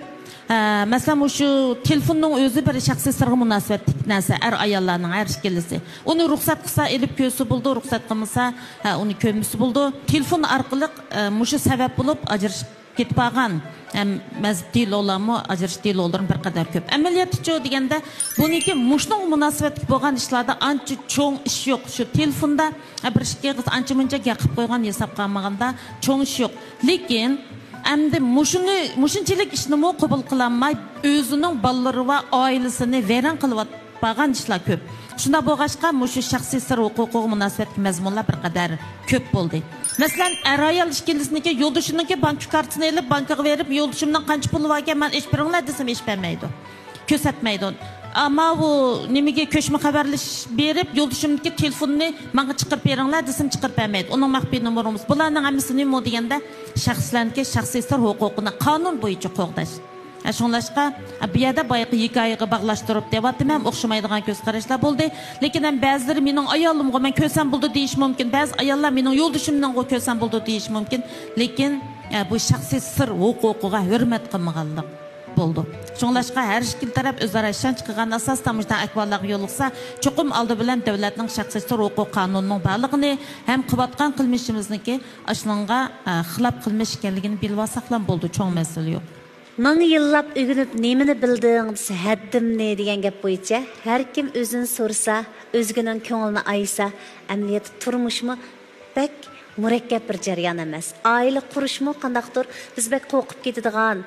Masalan, shu telefonning o'zi bir shaxsiy sirga munosabatli narsa, ayollarning har ikkilisi. Uni ruxsat qilsa, elib ko'rsa bo'ldi, ruxsat qilmasa, uni ko'rmisi bo'ldi. Telefon orqali mushu sabab bo'lib ajrashib ketib qolgan maztil olamı, ajrashtil olların bir qadar ko'p. Amaliyotchi deganda, buniki mushning munosabatli bo'lgan ishlarda ancha cho'ng ish yo'q. Shu telefonda bir ishga qiz ancha muncha gapib qo'ygan hisob qilmaganda cho'ng ish yo'q. Lekin endi mushunchalik ishni qabul qilinmay, o'zining bolalari va oilasini vayron qilib qolgan ishlar ko'p. Shunda bo'lg'achqa mushu shaxsiy sir huquqiga munosabatli mazmunlar bir qadar ko'p bo'ldi. Masalan, ayol ishkilisniki yo'ldoshiniki bank kartasini olib, bankaga berib, yo'ldishimdan qancha pul bor ekan, men ish beringlar desam ish bermaydi. Ko'rsatmaydi. Ammo bu nimaga ko'chma xabarlash berib, yo'ldishimniki telefonni menga chiqarib beringlar desam chiqarib bermaydi. Uning maxfiy nomerimiz. Bularning hammasi nima deganda shaxslarniki shaxsiy sir huquqini qonun bo'yicha qo'g'dash. Şunlaşqa bu yerda bayqı hikoyaga bağlaştırıp devatım ham o'xshamaydigan ko'z qarashlar bo'ldi. Lekin ham ba'zilari mening ayolimga men ko'rsam bo'ldi deyish mumkin. Ba'zi ayollar mening yo'ldoshimdan ko'rsam bo'ldi deyish mumkin. Lekin bu shaxsiy sir huquqiga hurmat qilmaganlik bo'ldi. Şunlaşqa her ikki taraf o'zaro ishonch qilgan asosda mujdan ahvollarga yo'liqsa, cho'qim oldi bilan davlatning shaxsiy sir huquq qonunining borligini ham qilayotgan qilmishimizniki ashunga xilop qilmish ekanligini bilib olsaqlam bo'ldi, cho'ng masala yo'q. Manga yillab o'rganib, nemini bilding desa, haddimni degan gap bo'yicha har kim o'zini so'rsa, o'zgining ko'nglini aysa, amaliyat turmushmi bak murakkab bir jarayon emas. Oila qurishmi qandaqdir biz bak qo'rqib ketadigan,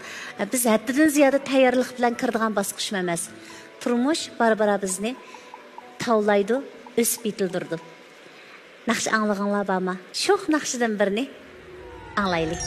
biz haddidan ziyoda tayyorlik bilan kiradigan bosqich emas. Turmush barbara bizni tavlaydi, o'sib yetildirdi. Naqsh anglag'anlar bormi? Shu naqshidan birini anglaylik.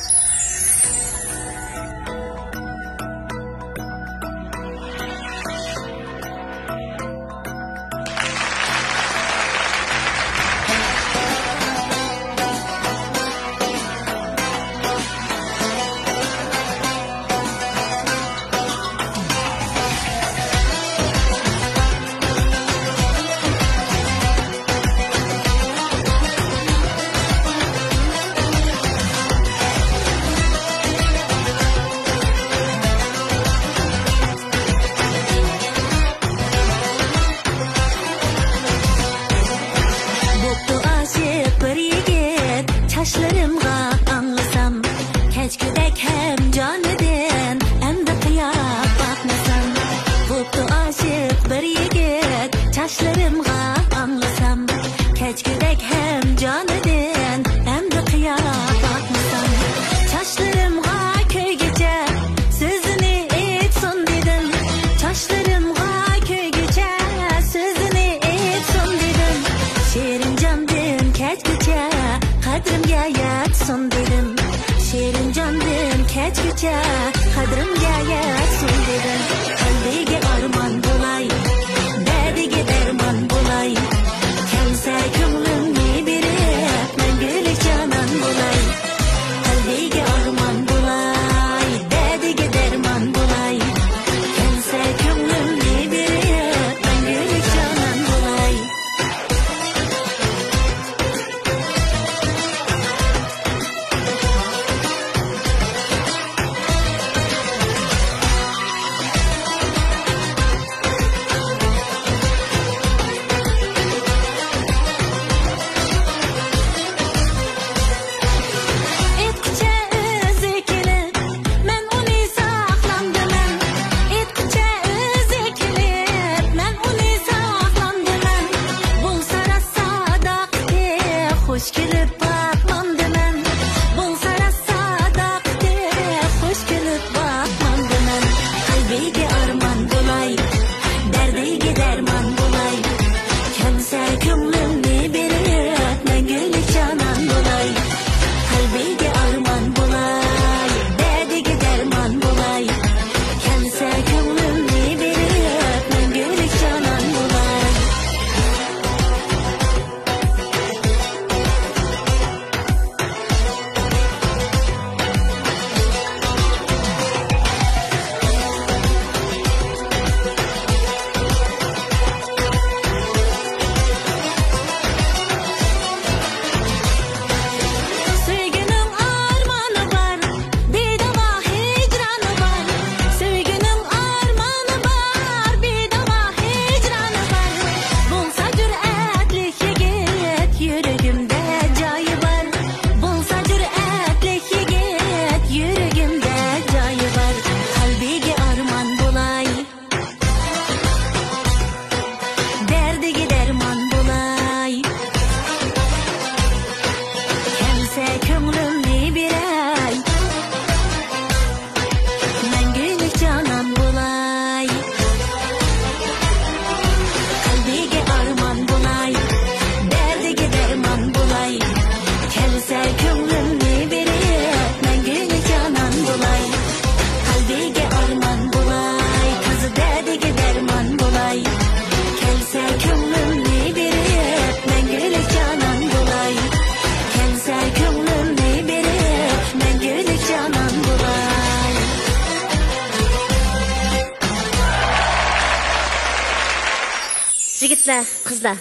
sizlar qizlar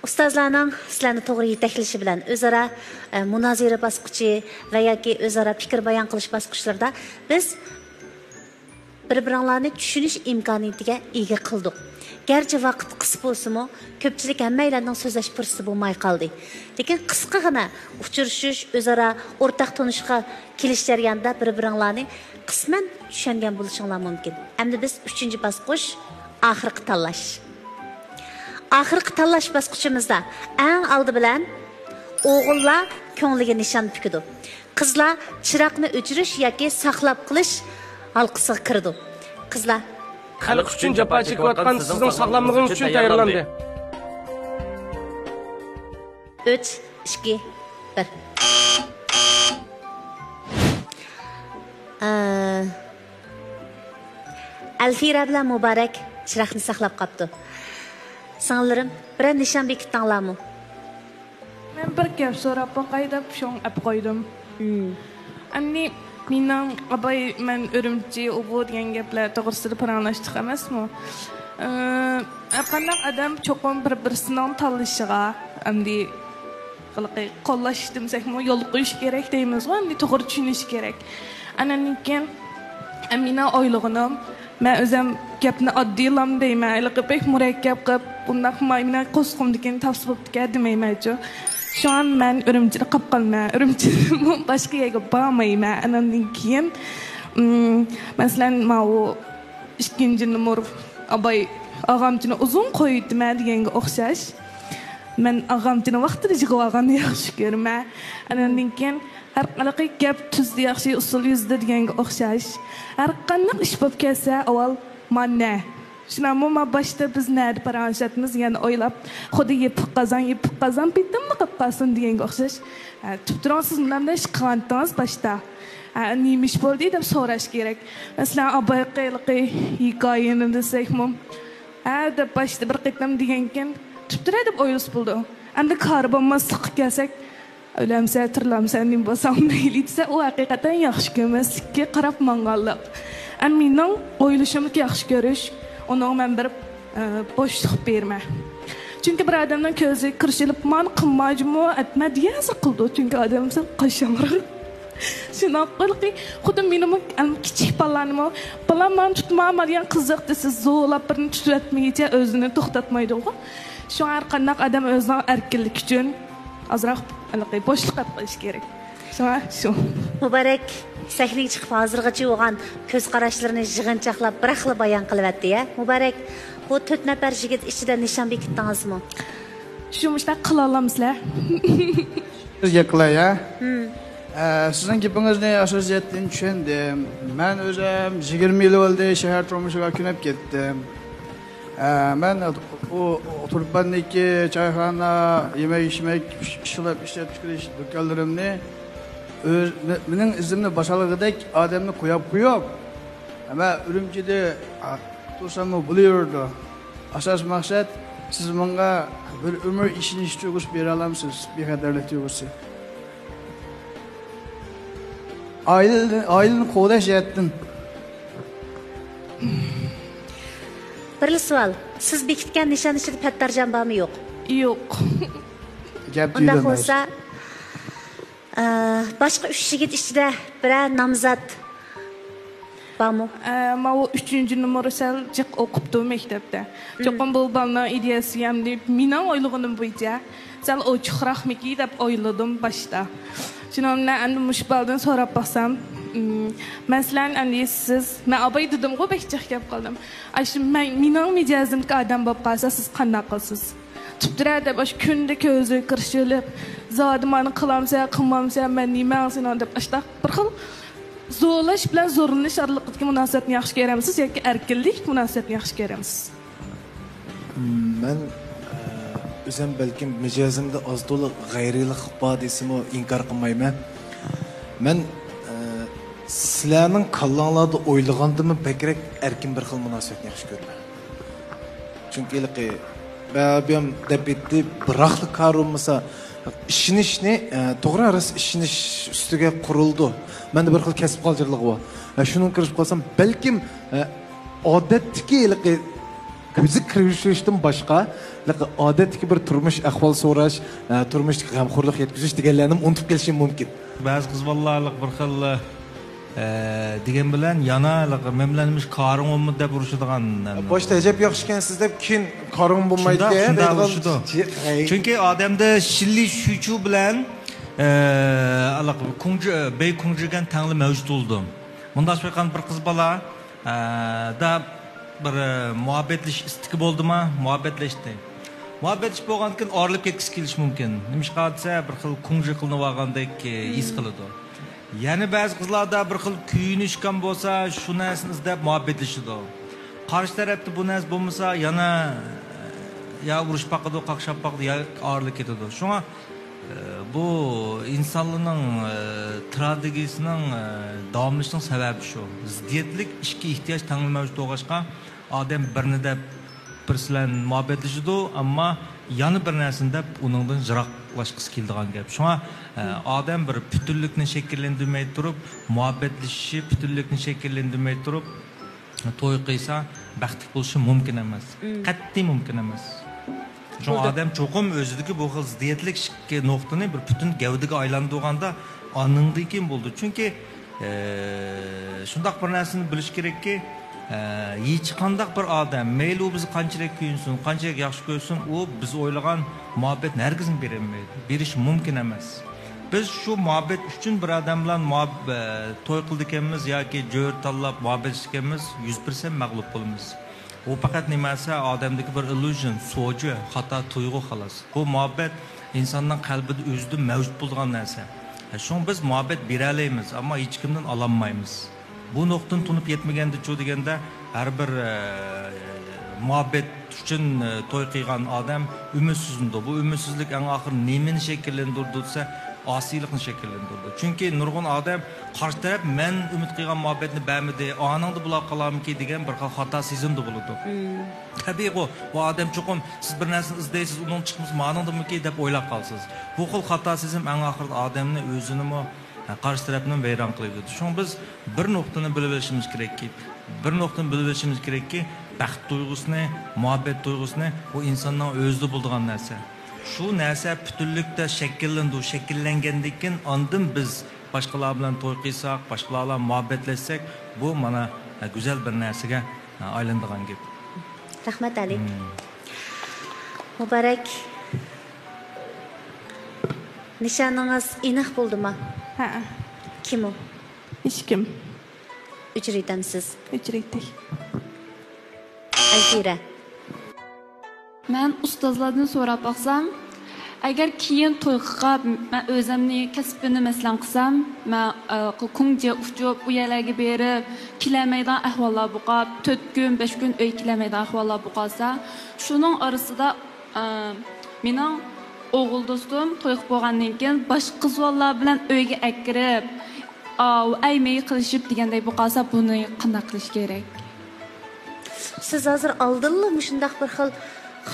ustozlarning sizlarni to'g'ri yetaklashi bilan o'zaro munozara bosqichi va yoki o'zaro fikr bayon qilish bosqichlarida biz bir-biringlarni tushunish imkoniyatiga ega qildik. Gerçi vaqt qisqa bo'lsa-mu, ko'pchilik hammalarning so'zlash fursati bo'lmay qoldi. Lekin qisqagina uchrashish, o'zaro o'rtaq tanishishga kelish jarayonida bir-biringlarni qisman tushungan bo'lishinglar mumkin. Endi biz 3-bosqich oxirgi tanlash. Oxirgi tanlash bosqichimizda eng oldi bilan o'g'illar ko'ngliga nishon tikdi. Qizlar chiroqni o'chirish yoki saqlab qilish halqasiga kirdi. Qizlar xalq uchun jafo chekayotgan sizning sog'lomligingiz uchun tayyorlandi. 3, 2, 1. Alfira bilan Muborak chiroqni saqlab qopti. Singlarim, bir nishon bekitdinglarmi? Men bir gap so'rab boqay deb shong ap qo'ydim. Anni mening abay men Urumchi o'g'u degan gaplar to'g'risida paranglashdik emasmi? Qanday odam cho'qim bir-birisining tanlashiga, endi qilqi qo'llash demsakmi, yo'l qo'yish kerak deymiz-ku, endi to'g'ri tushunish kerak. Anandan keyin Amina oylig'inim men o'zim gapni oddiylam deyman, ilqi pek murakkab qilib, bundoq mayna qo'sqimdikin tavsifobdika demayman-ku. Şu an ben Urumchida qolib qolman. Urumchida boshqa yerga bormayman. Andan keyin masalan, men 2-numur abay og'amchini uzun qo'yibman deganga o'xshash. Men og'amchini vaqtida yig'ib olganni yaxshi ko'raman. Andan keyin har qanaqa gap tuzda yaxshi usul yuzda deganga o'xshash. Har qanday ish bo'lib kelsa, avval mana Şunamı ma başta biz nerede paranşatımız yani oylap Xudu yepik kazan bittim mi kapkasın diyen okşaş. Tüptüren siz bundan da şıkantınız başta. Neymiş bol diye de soraş gerek. Mesela abay kıylıqı hikayenin desek mi? De başta bir kıtlam diyenken tüptüre edip oylus buldu. Anda karbama sıkı gelsek ölemse, tırlamse, neyim basam neyliyse o hakikaten yaxşı kömez ki qarab mangallık. Mening oyluşumluk yaxşı görüş. Onun ben bir boşluq verme. Çünkü bir adamdan közü kırışılıp man qılmacımı etme diye sıkıldı. Çünkü adamsa qaşanır. Şuna qılqi xudum menim kichik balanımı balamdan tutmama degan qiziq desiz zo'lab birini tutmayınca özünü to'xtatmaydi. Şu har qanday adam o'zining erkinlik uchun azroq boshliq qilish kerak. Şu. Muborak sahnaga chiqib hozirgacha bo'lgan ko'z qarashlarini yig'inchoqlab bir xil bayon qilyapti ya. Muborak, bu 4 nafar yigit ichida nishon bekitdingizmi? Shu mushta qila olamsizlar. Sizga qilay ya. Sizning gapingizni asosiyatdan tushundim. Men o'zim 20 yil bo'ldi shahar turmushiga ko'nib ketdim. Men Turpandagi choyxona, yemek-ichmak ishlab do'konlarimni mening izimni boshlig'idek odamni qo'yib ama Urumchida tursammi bo'lardi. Asos maqsad siz menga bir umr ishinish tuyg'usi bera olamsiz, bexatarlik tuyg'usi. Aileni qo'llash yetdim. Bir savol, siz bekitgan nishon ichida pattarjon bormi yo'q? Yo'q. Gap unda bo'lsa başka 3 yigit ichida biror nomzod bormi? Men 3-numur sal jiq o'qibdi maktabda. Cho'qim bu balning ideyasi ham deb mening o'ylig'im bo'yicha sal ochiqroqmiki deb o'yladim boshda. Shuningdek, endi mush baldan so'rab baxsam, masalan, endi siz men abay dedim-ku bekchiq gap qildim. Shu mening mijozimga odam bo'lib qolsa siz qanday qilasiz? Tüptürede baş künde közü kırışılıp zadımanı kılamsa kılmamsa ben neymen sen dep açtaq bir xil zorlash bilan zo'rlanish arasındagi munosabatni yaxshi ko'ramisiz yoki erkinlik munosabatni yaxshi ko'ramisiz? Men o'zim balkim mijozimda oz to'la g'ayrilik bor desam inkor qilmayman. Men sizlarning kallanglarda o'ylagandimmi bakrak erkin bir xil munosabatni yaxshi ko'raman. Chunki ben depetli bıraklı karımsa işinişni doğru arası işiniş üstüge kuruldu. Ben de bir xil kesip qalcırlığı var. Şunun kırışıp qalsam belki odetteki ko'zi kirishishdan boshqa odatdagi bir turmush ahvol so'rash, turmushga g'amxo'rlik yetkazish deganlarni unutib kelishim mumkin. Ba'zi qiz bolalarlik bir xil degan bilan yana memlanmış qarın olmadı deb urishadigan. Boshda ajab yaxshi ekansiz deb keyin qarın bo'lmaydi degan. Chunki odamda shilli shuchu bilan bey kunjigan tangli mavjud bo'ldi. Bunda so'ygan bir qiz bola da bir muhabbetlish istiki bo'ldimi? Muhabbetlashdi. Muhabbetlish bo'lgandan keyin orilib ketgisi kelish mumkin. Nimishqa desa bir xil kunji qilinib olgandek his qiladi. Yani bazı qizlarda bir xil kuyinishgan bo'lsa, shu narsani izlab muhabbetlashadi. Qarshi tarafda bu narsa bo'lmasa, yana ya urush paqadi, qaqshab paqadi, ya orilib ketadi. Shunga bu insonlarning strategiyasining davomlashishining sababi shu. Ziddiyatlik ishga ehtiyoj tanlanmavchi to'g'ashqa odam birini deb birsilan muhabbetlashadi, ammo yana bir narsani deb uningdan jiroqlashqisi keladigan gap. Shunga odam bir bütünlükni shakllantirmay turib, muhabbetlashib, bütünlükni shakllantirmay turib to'y qilsa, baxtli bo'lishi mumkin emas. Qat'iy mumkin emas. Şu adam çoğum özüdeki bu xil ziddiyetlik nuqtani bir bütün gavdiga aylantirganda anındayken buldu. Çünkü şundaq bir narsani bilish kerakki, hech qandaq bir odam mayli u bizni qanchalik kuyinsin, qanchalik yaxshi ko'rsin, u biz o'ylagan muhabbatni hargizim berolmaydi. Berish mumkin emas. Biz şu muhabbet uchun bir odam bilan to'y qildik yoki jo'r tanlab muhabbetlashganmiz 100% mag'lub bo'lamiz. O faqat nimasi odamdagi bir illusion, so'ji, xato tuyg'u xolos. Bu muhabbet insonning qalbida o'zida mavjud bo'lgan narsa. Shung biz muhabbet bera olamiz, ammo hech kimdan ololmaymiz. Bu nuqtani tunib yetmaganda chu deganda har bir muhabbet uchun to'y qilgan odam umidsizdir. Bu umidsizlik eng oxir nimani shakllantirdi desa, asiylikni shakllantirdi. Chunki nurg'un odam qarshi taraf men umid qilgan muhabbatni bermadi, onangda bulab qolamiki degan bir xil xato sezimdi bo'ladi. Tabiiy bu odam chuqum siz bir narsani izlaysiz, uning chiqmasa ma'nodimiki deb o'ylab qolsiz. Bu xil xato sezim eng oxirida odamni o'zini qarshi tarafni vayron qilib qo'yadi. Shung biz bir nuqtani bilib olishimiz kerakki, baxt tuyg'usini, muhabbet tuyg'usini bu insonning o'zida bo'ladigan narsa. Şu narsa bütünlükte shakllangandan keyin ondan biz boshqalar bilan to'y qilsak, boshqalar bilan muhabbetlashsak, bu mana go'zal bir narsaga aylanadigan gap. Rahmat Ali. Muborak. Nishoningiz aniq bo'ldimi? Ha. Kim u? Hech kim. Uchraytamsiz. Uchraydik. Alfira. Men ustozlardan so'rab baqsam, agar keyin to'yga men o'zimni kasbini maslan qilsam, men kunja uchib u yerlarga berib, kilamaydan ahvollar bo'lib, 4 kun, 5 kun uy kilamaydan ahvollar bo'lsa, shuning orasida mening o'g'il do'stim to'y bo'lgandan keyin boshqa qizlar bilan uyga akirib, aymay qilishib deganday bo'lsa, buni qanday qilish kerak? Siz hozir oldinmi shundaq bir xil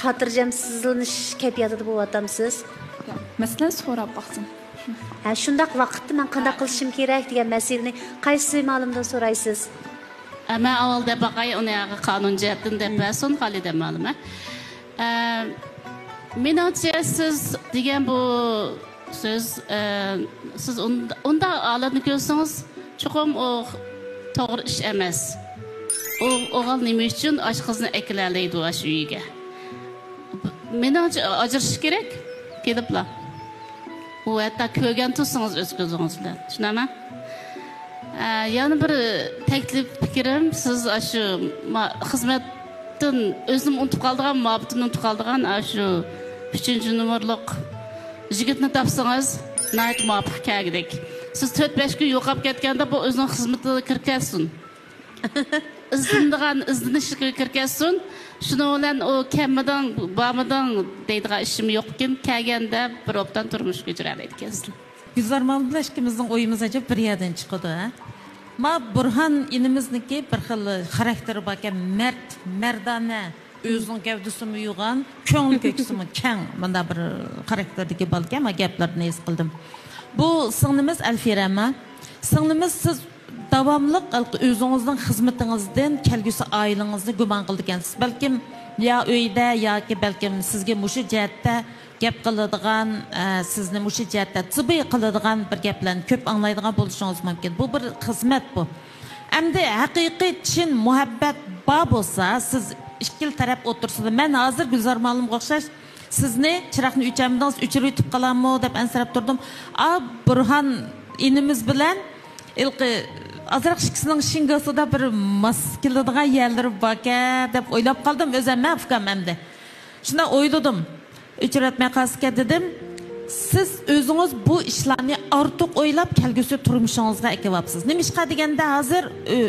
xotirjamsizlanish kayfiyatida bo'lyapsiz? Masalan, so'rab baqsin. Shundaq vaqtda men qanday qilishim kerak degan masalani qaysi ma'lumdan so'raysiz? Men avvalda baqay uni qonun jihatdan deb bersin, Xolida ma'lum. Menimcha siz degan bu so'z siz unda holatni ko'rsangiz, chuqur o to'g'ri ish emas. O'g'il nima uchun oshqizni akilalaydi o'sha uyga? Menimcha ajrashish kerak. Keliblar. U hatta ko'rgan tursangiz o'z ko'zingiz bilan. Tushunaman? Yana bir taklif fikrim, siz shu xizmatdan o'zim unutib qoldigan, muhabbatni unutib qoldigan shu 3-nomerlik yigitni topsangiz, nayt muhabbat kerak. Siz 4-5 kun yo'qolib ketganda bu o'zining xizmatiga kirkasin. izlanishga kirkasin. Shuning bilan o kamidan, bamidan deydigan ishim yo'qkin, kelganda bir opdan turmush kechiradi ekansiz. Gulzarmon bilan ikkimizning o'yimiz ajab bir yerdan chiqadi, ha. Ma Burhan inimizniki bir xil xarakteri bor ekan, mardona, o'zining gavdasini uygan, ko'ngli ko'ksimi keng, bunda bir xarakterdagi balkan, ma gaplarni es qildim. Bu singlimiz Alfirama. Singlimiz siz davomli o'zingizning xizmatingizdan kelgusi oilangizni gumon qilgansiz. Balkim ya uyda yoki balkim sizga mushu jihatda gap qiladigan, sizni mushu jihatda tibiy qiladigan bir gaplarni ko'p anglaydigan bo'lishingiz mumkin. Bu bir xizmat bu. Endi haqiqiy chin muhabbat bor bo'lsa, siz ikkil taraf o'tirsizlar. Men hozir Gulzor Ma'lumga o'xshash sizni chiroqni o'chirmadingiz, o'chirib yetib qolammi deb ansirab turdim. Burhan inimiz bilan ilqi azroq ikkisining shingasida bir mas keladigan yerlari bor-ka deb o'ylab qoldim. O'zim afkam endi. Shunda o'yladim. O'chiratmay qolsa dedim. Siz o'zingiz bu ishlarni ortiq o'ylab kelgusi turmushingizga ekyapsiz. Nimishqa deganda hozir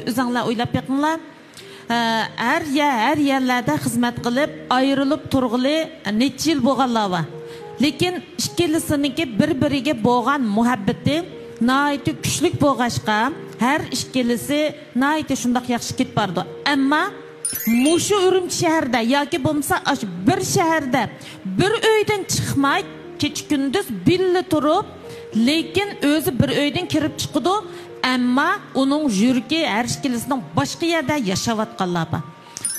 o'zingizlar o'ylab beqinglar. Her yerlerde xizmat qilib, ayrılıp turg'ili necha yil bo'lganlar bor. Lekin ikkalisininki bir-biriga bo'lgan muhabbati nihoyatda kuchli bo'lg'ashqa, har ikkalisi nihoyatda shundoq yaxshi ketib bordi. Ammo mushu Urumchi shaharda yoki bo'lmasa bir shaharda bir uydan chiqmay kecha-kunduz birga turib, lekin o'zi bir uydan kirib chiqdi. Ama onun yürüki her ikilisining boshqa yerda yaşayotganlar bor.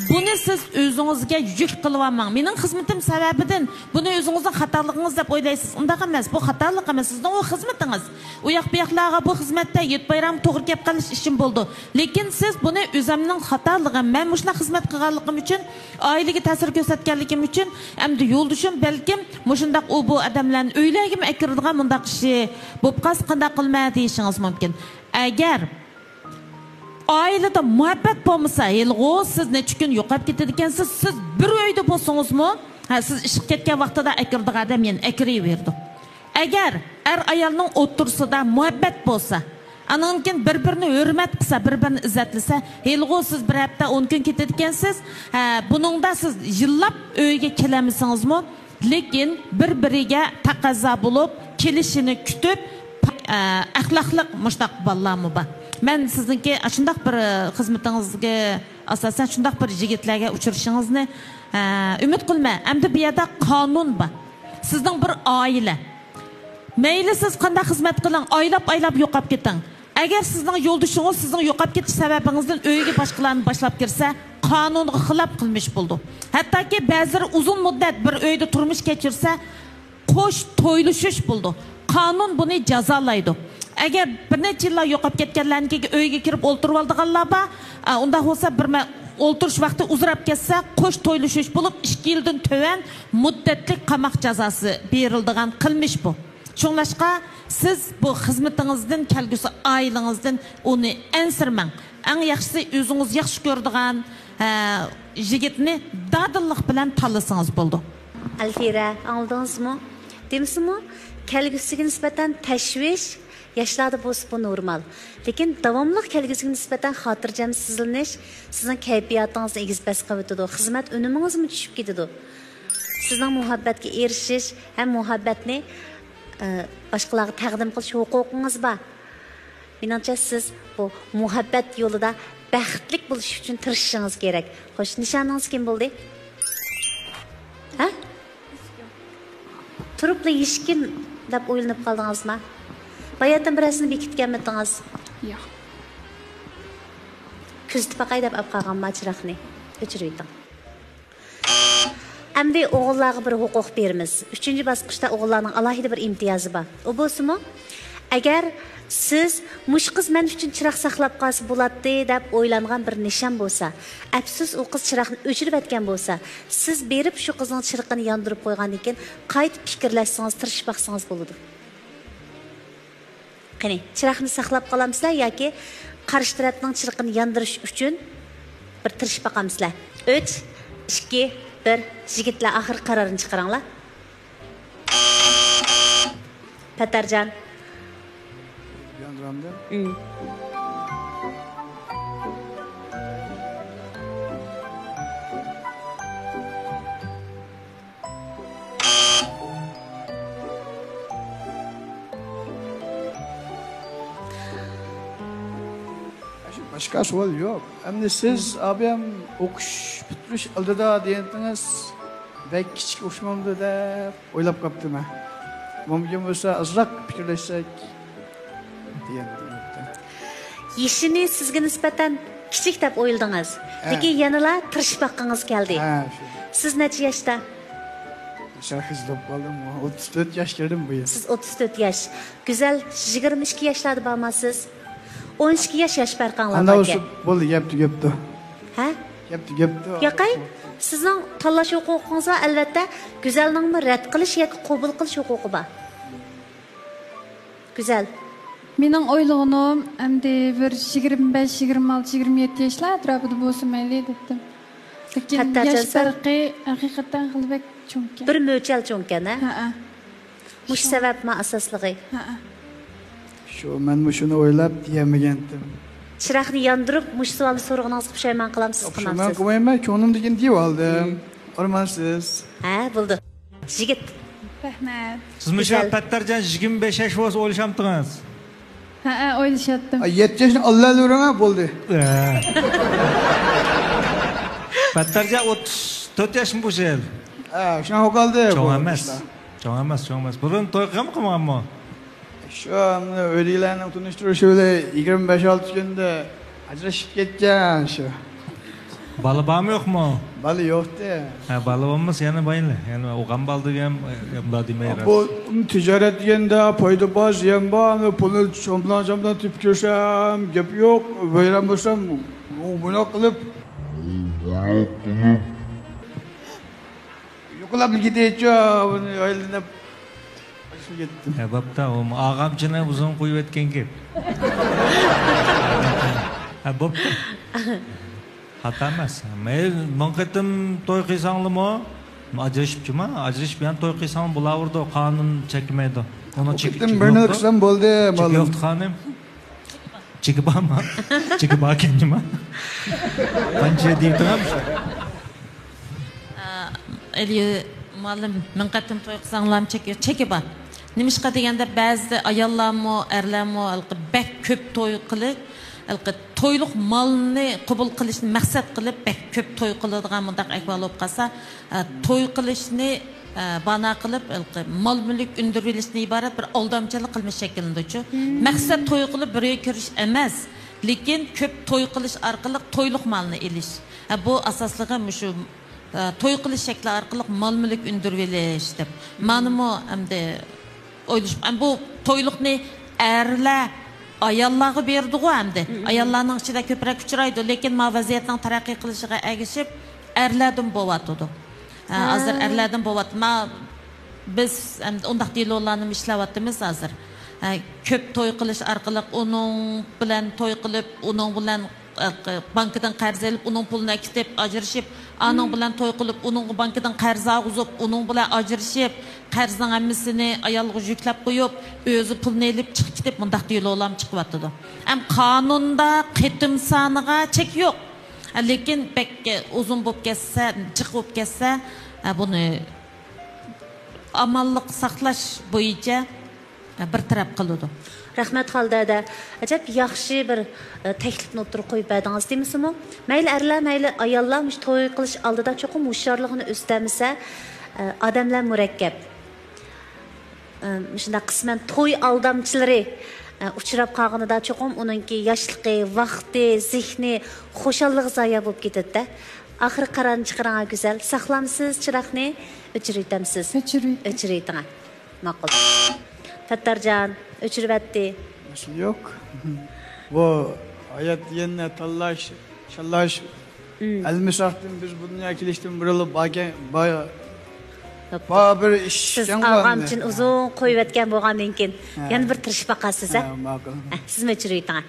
Buni siz o'zingizga yük qilmayman. Mening xizmatim sababidan buni o'zingizning xatolig'ingiz deb o'ylaysiz. Unday emas, bu xatolik emas, sizning o xizmatingiz. U yoq bu yoqlarga bu xizmatda yet bayram to'g'ri kelib qolish ishim bo'ldi. Lekin siz buni o'zimning xatolig'im, men mushuna xizmat qilganligim uchun, oilaga ta'sir ko'rsatganligim uchun, hamda yo'ldoshim balkim mushundaq u bu odamlarni o'ylagim akiradigan mundaq ishi bo'lib qolsa qanday qilma deyishingiz mumkin. Agar ailede muhabbet bo'lmasa, yilg'u siz necha kun yo'qolib ketadigansiz, siz bir uyda bo'lsangizmi, siz ishga ketgan vaqtida akirdigan odam men akiraverdi. Agar ayolning o'tirsida muhabbet bo'lsa, anankin bir-birini hurmat qilsa, bir-birini izzatlasa, yilg'u siz bir hafta 10 kun ketadigansiz, buningda siz yillab uyga kelamisingizmi? Lekin bir-biriga taqozo bo'lib, kelishini kutib, axloqliq mushtaq bolalarmi bor. Men sizningki shundoq bir xizmatingizga asosan shundoq bir yigitlarga uchrashingizni umid qilma. Endi bu yerda qonun bor. Sizning bir oila. Mayli siz qanday xizmat qiling, oylab yo'qolib keting. Agar sizning yo'ldoshingiz sizning yo'qolib ketish sababingizdan uyga boshqalarni boshlab kirsa, qonunga xilof qilmish bo'ldi. Hattoki ba'zilar uzun muddat bir uyda turmush kechirsa, qo'sh to'ylishish bo'ldi. Qonun buni jazolaydi. Agar bir necha yillar yo'qolib ketganlarga uyga kirib o'ltirib oldiganlar bor, unda bo'lsa bir o'ltirish vaqti uzrab ketsa, qo'sh to'ylishish bo'lib 2 yildan to'van muddatli qamoq jazosi berildigan qilmish bu. Shunlashqa siz bu xizmatingizdan kelgusi oilangizdan uni ansirmang. Eng yaxshisi o'zingiz yaxshi ko'radigan yigitni dadillik bilan tanlasangiz bo'ldi. Alfira, aldingizmi? Demisizmi? Kelgusiga nisbatan tashvish yaşlarda bu normal. Lekin davomli kelgusiga nisbatan xotirjam sizlanish sizning kayfiyatingizni egiz bas qilib o'tadi. Xizmat unumingizmi tushib ketadi. Sizning muhabbatga erishish ham muhabbatni boshqalarga taqdim qilish huquqingiz bor. Menimcha siz bu muhabbat yo'lida baxtli bo'lish uchun tirishishingiz kerak. Xo'sh, nishoningiz kim bo'ldi? Ha? Turibli yishkin deb o'ylanib qoldingizmi? Bayatdan birasini bekitganmidingiz? Yo'q. Kuzatib baqay deb olib qolganman chiroqni. O'chirib yeting. Endi o'g'illarga bir huquq beramiz. 3-bosqichda o'g'illarning alohida bir imtiyozi bor. U bo'lsa-mu, agar siz mush qiz men uchun chiroq saqlab qolsa bo'ladi deb o'ylangan bir nishon bo'lsa, afsus u qiz chiroqni o'chirib etgan bo'lsa, siz berib shu qizning chiroqini yondirib qo'ygandan keyin qaytib fikrlashsangiz, tirishib baqsangiz bo'ladi. Qani, chiroqni saqlab qolamsizlar yoki qarshi tarafning chiroqini yondirish uchun bir tirishib baqamsizlar? 3, 2, 1, yigitlar oxir qarorini chiqaringlar. Patarjon. Yandıramda. Başka sual yok. Hem de siz abim okuş bitmiş aldıda diyendiniz. Belki küçük hoşmamdı da oylap kaptım ha. Mümkün olsa azrak fikirleşsek diyendim. Yishini sizga nisbatan kichik deb o'yladingiz. Lekin yanala tirishib baqqingiz keldi. Siz necha yoshda? Şarkızlıp kaldım. 34 yaş girdim bu yıl. Siz 34 yaş. Güzel 22 yaşlarda bağmasız. 12 yaş farqanlar Anda var. olsun boldu yaptı. Ha? Yaptı. Yaqay, sizning tanlash huquqingizga albatta go'zallikni rad qilish yoki qabul qilish huquqi bor. Güzel. Mening o'ylig'im endi bir 25, 26, 27 yoshlar atrofida bo'lsa mayli dedim. Lekin yosh farqi haqiqatan qilbek cho'nkan. Bir mo'chal cho'nkan, ha? Mush sababmi asoslig'i? Şu men shuni o'ylab diyamagandim. Chiroqni yondirib, mush savolni so'rag'iningizga pushaymon qilamsiz, qilmamsiz. Men qo'ymayman, ko'nglim degan deb oldim. Ormansiz. Ha, bo'ldi. Yigit. Rahmat. Siz musha Pattarjon 25 yosh bo'lsa o'ylashamdingiz? Ha, o'ylashatdim. 7 yoshni Allohga bo'ldi. Pattarjon 34 yoshmi bu yil? Ha, shuna qoldi. Cho'ng emas. Burun to'y qilmaganmi? Şu an öğrencilerle tanıştırıyor şöyle 25-6 günde ajrashib ketgan şu. Balı var mı yok mu? Balı yoktu. Ha, balı olmasa yani bayılı. Yani oğan bal degen yapla demeyi. Bu ticaret degende payda baz yem var. Bunu çomlan tüp köşem, gap yok. Böyle bolsam bunu kılıp yo'qlab ketaycha, buni aylanib ketdim. Ha, bo'pti, u og'amchini uzun qo'yib etgan gap. Ha, bo'pti. Xato emas. Men monqatim to'y qilsangmi? Ajrashibchimi? Ajrashib to'y qilsang bo'laverdi, qonun chekmaydi. Uni chekdim, birini qilsam bo'ldi, malum. Yo'q, xonim. Cheki bormi? Cheki bor ekanmi? Qancha deb turamiz? Eli malum men qatim to'y qilsanglar cheki bor. Nimishqa deganda ba'zi ayollarmi, erlarmi bak ko'p to'y qilib, to'yliq molni qabul qilishni maqsad qilib bak ko'p to'y qiladigan mundaq ahvol bo'lib qolsa, to'y qilishni bana qilib, mol mulk undirilishni iborat bir aldamchilik qilmish shakllandichu. Maqsad to'y qilib birga kirish emas, lekin ko'p to'y qilish orqali to'yliq molni elish. Bu asosligi shu to'y qilish shakli orqali mol mulk undirilish deb. Menimi hamda o'ylashim, bu to'yliqni erlar ayollarga berdi-ku hamda. Ayollarning ichida ko'proq uchraydi, lekin vaziyatning taraqqiy qilishiga ergishib erlardan bo'layotdi. Hozir erlardan bo'layotdi. Biz undaq deyilganlarni ishlayapmiz hozir. Ko'p to'y qilish orqali uning bilan to'y qilib, uning bilan bankadan qarz olib, uning pulini kitib ajrashib, aning bilan to'y qilib, uning bankadan qarz olib, uning bilan ajrashib, qarzning hammasini ayolga yuklab qo'yib, o'zi pulni olib chiqib ketib, mundaq deyilganlar chiqyapti. Ham qonunda qitim soniga chek yo'q. Lekin pek uzun bo'lib ketsa, chiqib bo'lib ketsa, buni amalliq saqlash bo'yicha bir taraf qiladi. Rahmat Xaldada. Acab yaxshi bir taklifni o'tirib qo'yib berdingiz deymizmi? Mayli erlar, mayli ayollar mush to'y qilish oldida cho'qim hushyorligini o'stamisa, odamlar murakkab. Shunda qisman to'y aldamchilari uchrab qolganida cho'qim uningki yoshligi, vaqti, zehni, xushalligi zoya bo'lib ketadi-da. Oxir qarorni chiqargan go'zal. Saqlamsiz chiroqni, o'chiraytamsiz. O'chirayting. Ma'qul. Pattarjon, o'chiribdi. Yo'q. Bu hayat yenine tallash, shallash. Almisaqdan biz bunga kelishdan burilib bir ish. Siz og'amchin uzun qo'yib etgan bo'lgandan keyin yana bir tirishib baqasiz, ha? Ma'qul. Sizmi o'chirayting?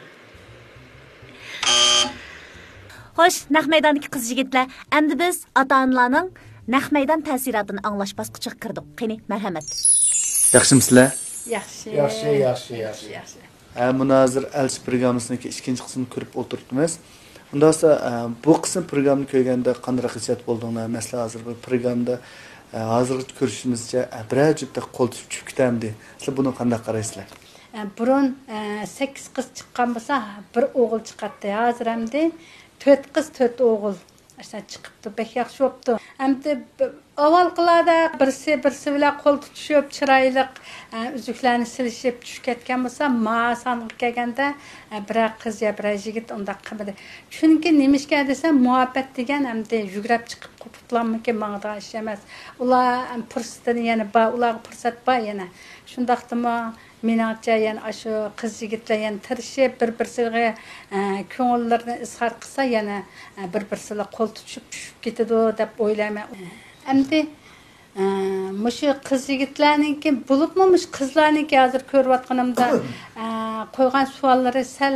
Xo'sh, naq maydondagi qiz yigitlar, endi biz ota-onalarning naq maydon ta'siratini anglash bosqichiga kirdik. Qani, marhamat. Yaxshimisizlar? Yaxshi. Munozir Elchi programmasining ikkinchi qismini ko'rib o'tiribmiz. Unda bu qism programni ko'rganda qanday hissiyat bo'ldinglar? Masalan, hozir bu programda hozirgi ko'rishimizcha biror juda qo'l tushib ketamdi. Sizlar buni qanday qaraysizlar? Burun 8 qiz chiqqan bo'lsa, bir o'g'il chiqadi. Hozir hamda 4 qiz, 4 o'g'il Aşağı çıkıptı, pek yaxşı oluptu. Hem de avvalqılarda birisi bilan qo'l tutuşup, chiroyli üzüklerini silishib tushib ketgan bo'lsa, ma sanqib kelganda bir qiz ya bir yigit undaq qilmadi. Chunki nimishga desam, muhabbet degan hamda yugurib chiqib qutlanmaki mang'da ish emas. Ular fursatini yana ularga fursat bor yana. Shundaqdimi meningcha yana shu qiz yigitlar yana tirishib bir-birisiga ko'ngillarini izhor qilsa yana bir-birisiga qo'l tutishib tushib ketadi deb o'ylayman. Endi mushu qiz yigitlarniki bo'libmi qizlarniki hozir ko'rayotganimda qo'ygan savollari sal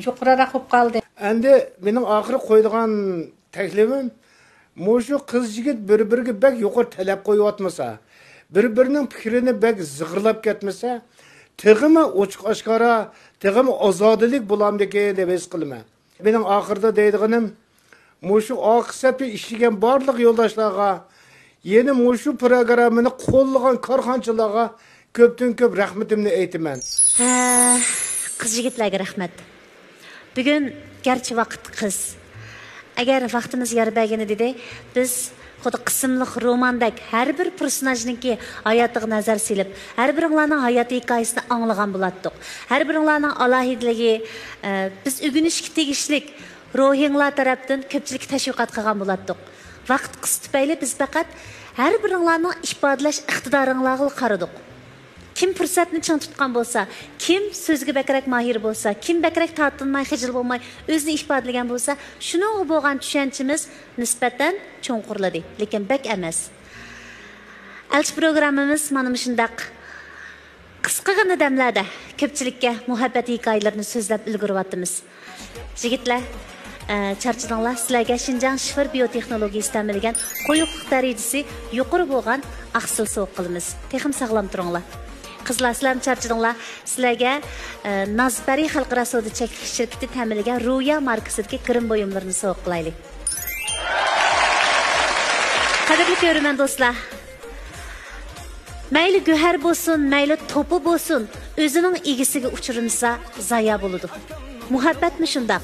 yuqoriroq bo'lib qoldi. Endi mening oxiri qo'ydigan taklifim mushu qiz yigit bir-biriga bek yuqori talab qo'yayotmasa, bir-birining fikrini bek zig'irlab ketmasa, teg'imi ochiq oshkora, teg'imi ozodlik bo'lamdiki deb his qilaman. Mening oxirida deydiganim mushu oqisatda ishlagan barliq yo'ldoshlarga, yeni mushu programmani qo'llagan korxonchilarga ko'pdan ko'p rahmatimni aytaman. Qiz yigitlarga rahmat. Bugun garchi vaqt qiz. Agar vaqtimiz yar bergan edi, biz xuddi qismliq romandek har bir personajniki hayotiga nazar silib, har biringlarning hayot hikoyasini anglagan bo'lardik. Har biringlarning alohidligi biz o'rganishga tegishlik ruhinglar tarafdan ko'pchilik tashviqot qilgan bo'lardik. Vaqt qis tufayli biz faqat har biringlarning ifodalash iqtidoringlarga qaradik. Kim fursatni ching tutgan bo'lsa, kim so'zga bakrak mahir bo'lsa, kim bakrak tortinmay, xijil bo'lmay o'zini ifodalagan bo'lsa, shuning bo'lgan tushunchimiz nisbatan cho'nqurladi, lekin bak emas. Elchi programmamiz mana shundaq qisqagina damlarda ko'pchilikka muhabbat hikoyalarini so'zlab ulguryapmiz. Yigitlar, charchidinglar, sizlarga Xinjiang shifr biotexnologiyasi ta'minlagan qo'yuqlik darajasi yuqori bo'lgan aqsil sovq qilamiz. Texim sog'lom turinglar. Qizlar, sizlar charchidinglar, sizlarga Nazbari xalqaro savdo cheklanish shirkati ta'minlagan Ruya markasidagi kirim buyumlarini sovq qilaylik. Qadrli ko'ruvchi do'stlar, mayli go'har bo'lsin, mayli to'pi bo'lsin, o'zining egisiga uchirilsa zoya bo'ladi. Muhabbatmi shundaq?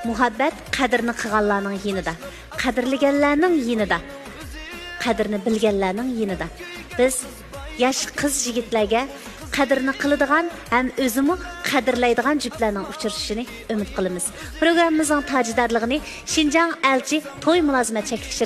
Muhabbat qadrini qilganlarning yinida, qadrlaganlarning yinida, qadrini bilganlarning yinida. Biz yosh qiz yigitlarga qadrini qiladigan ham o'zini qadrlaydigan juftlarning uchrashishini umid qilamiz. Programmamizning tajdorligini Xinjiang elchi to'y mulozimat cheklanish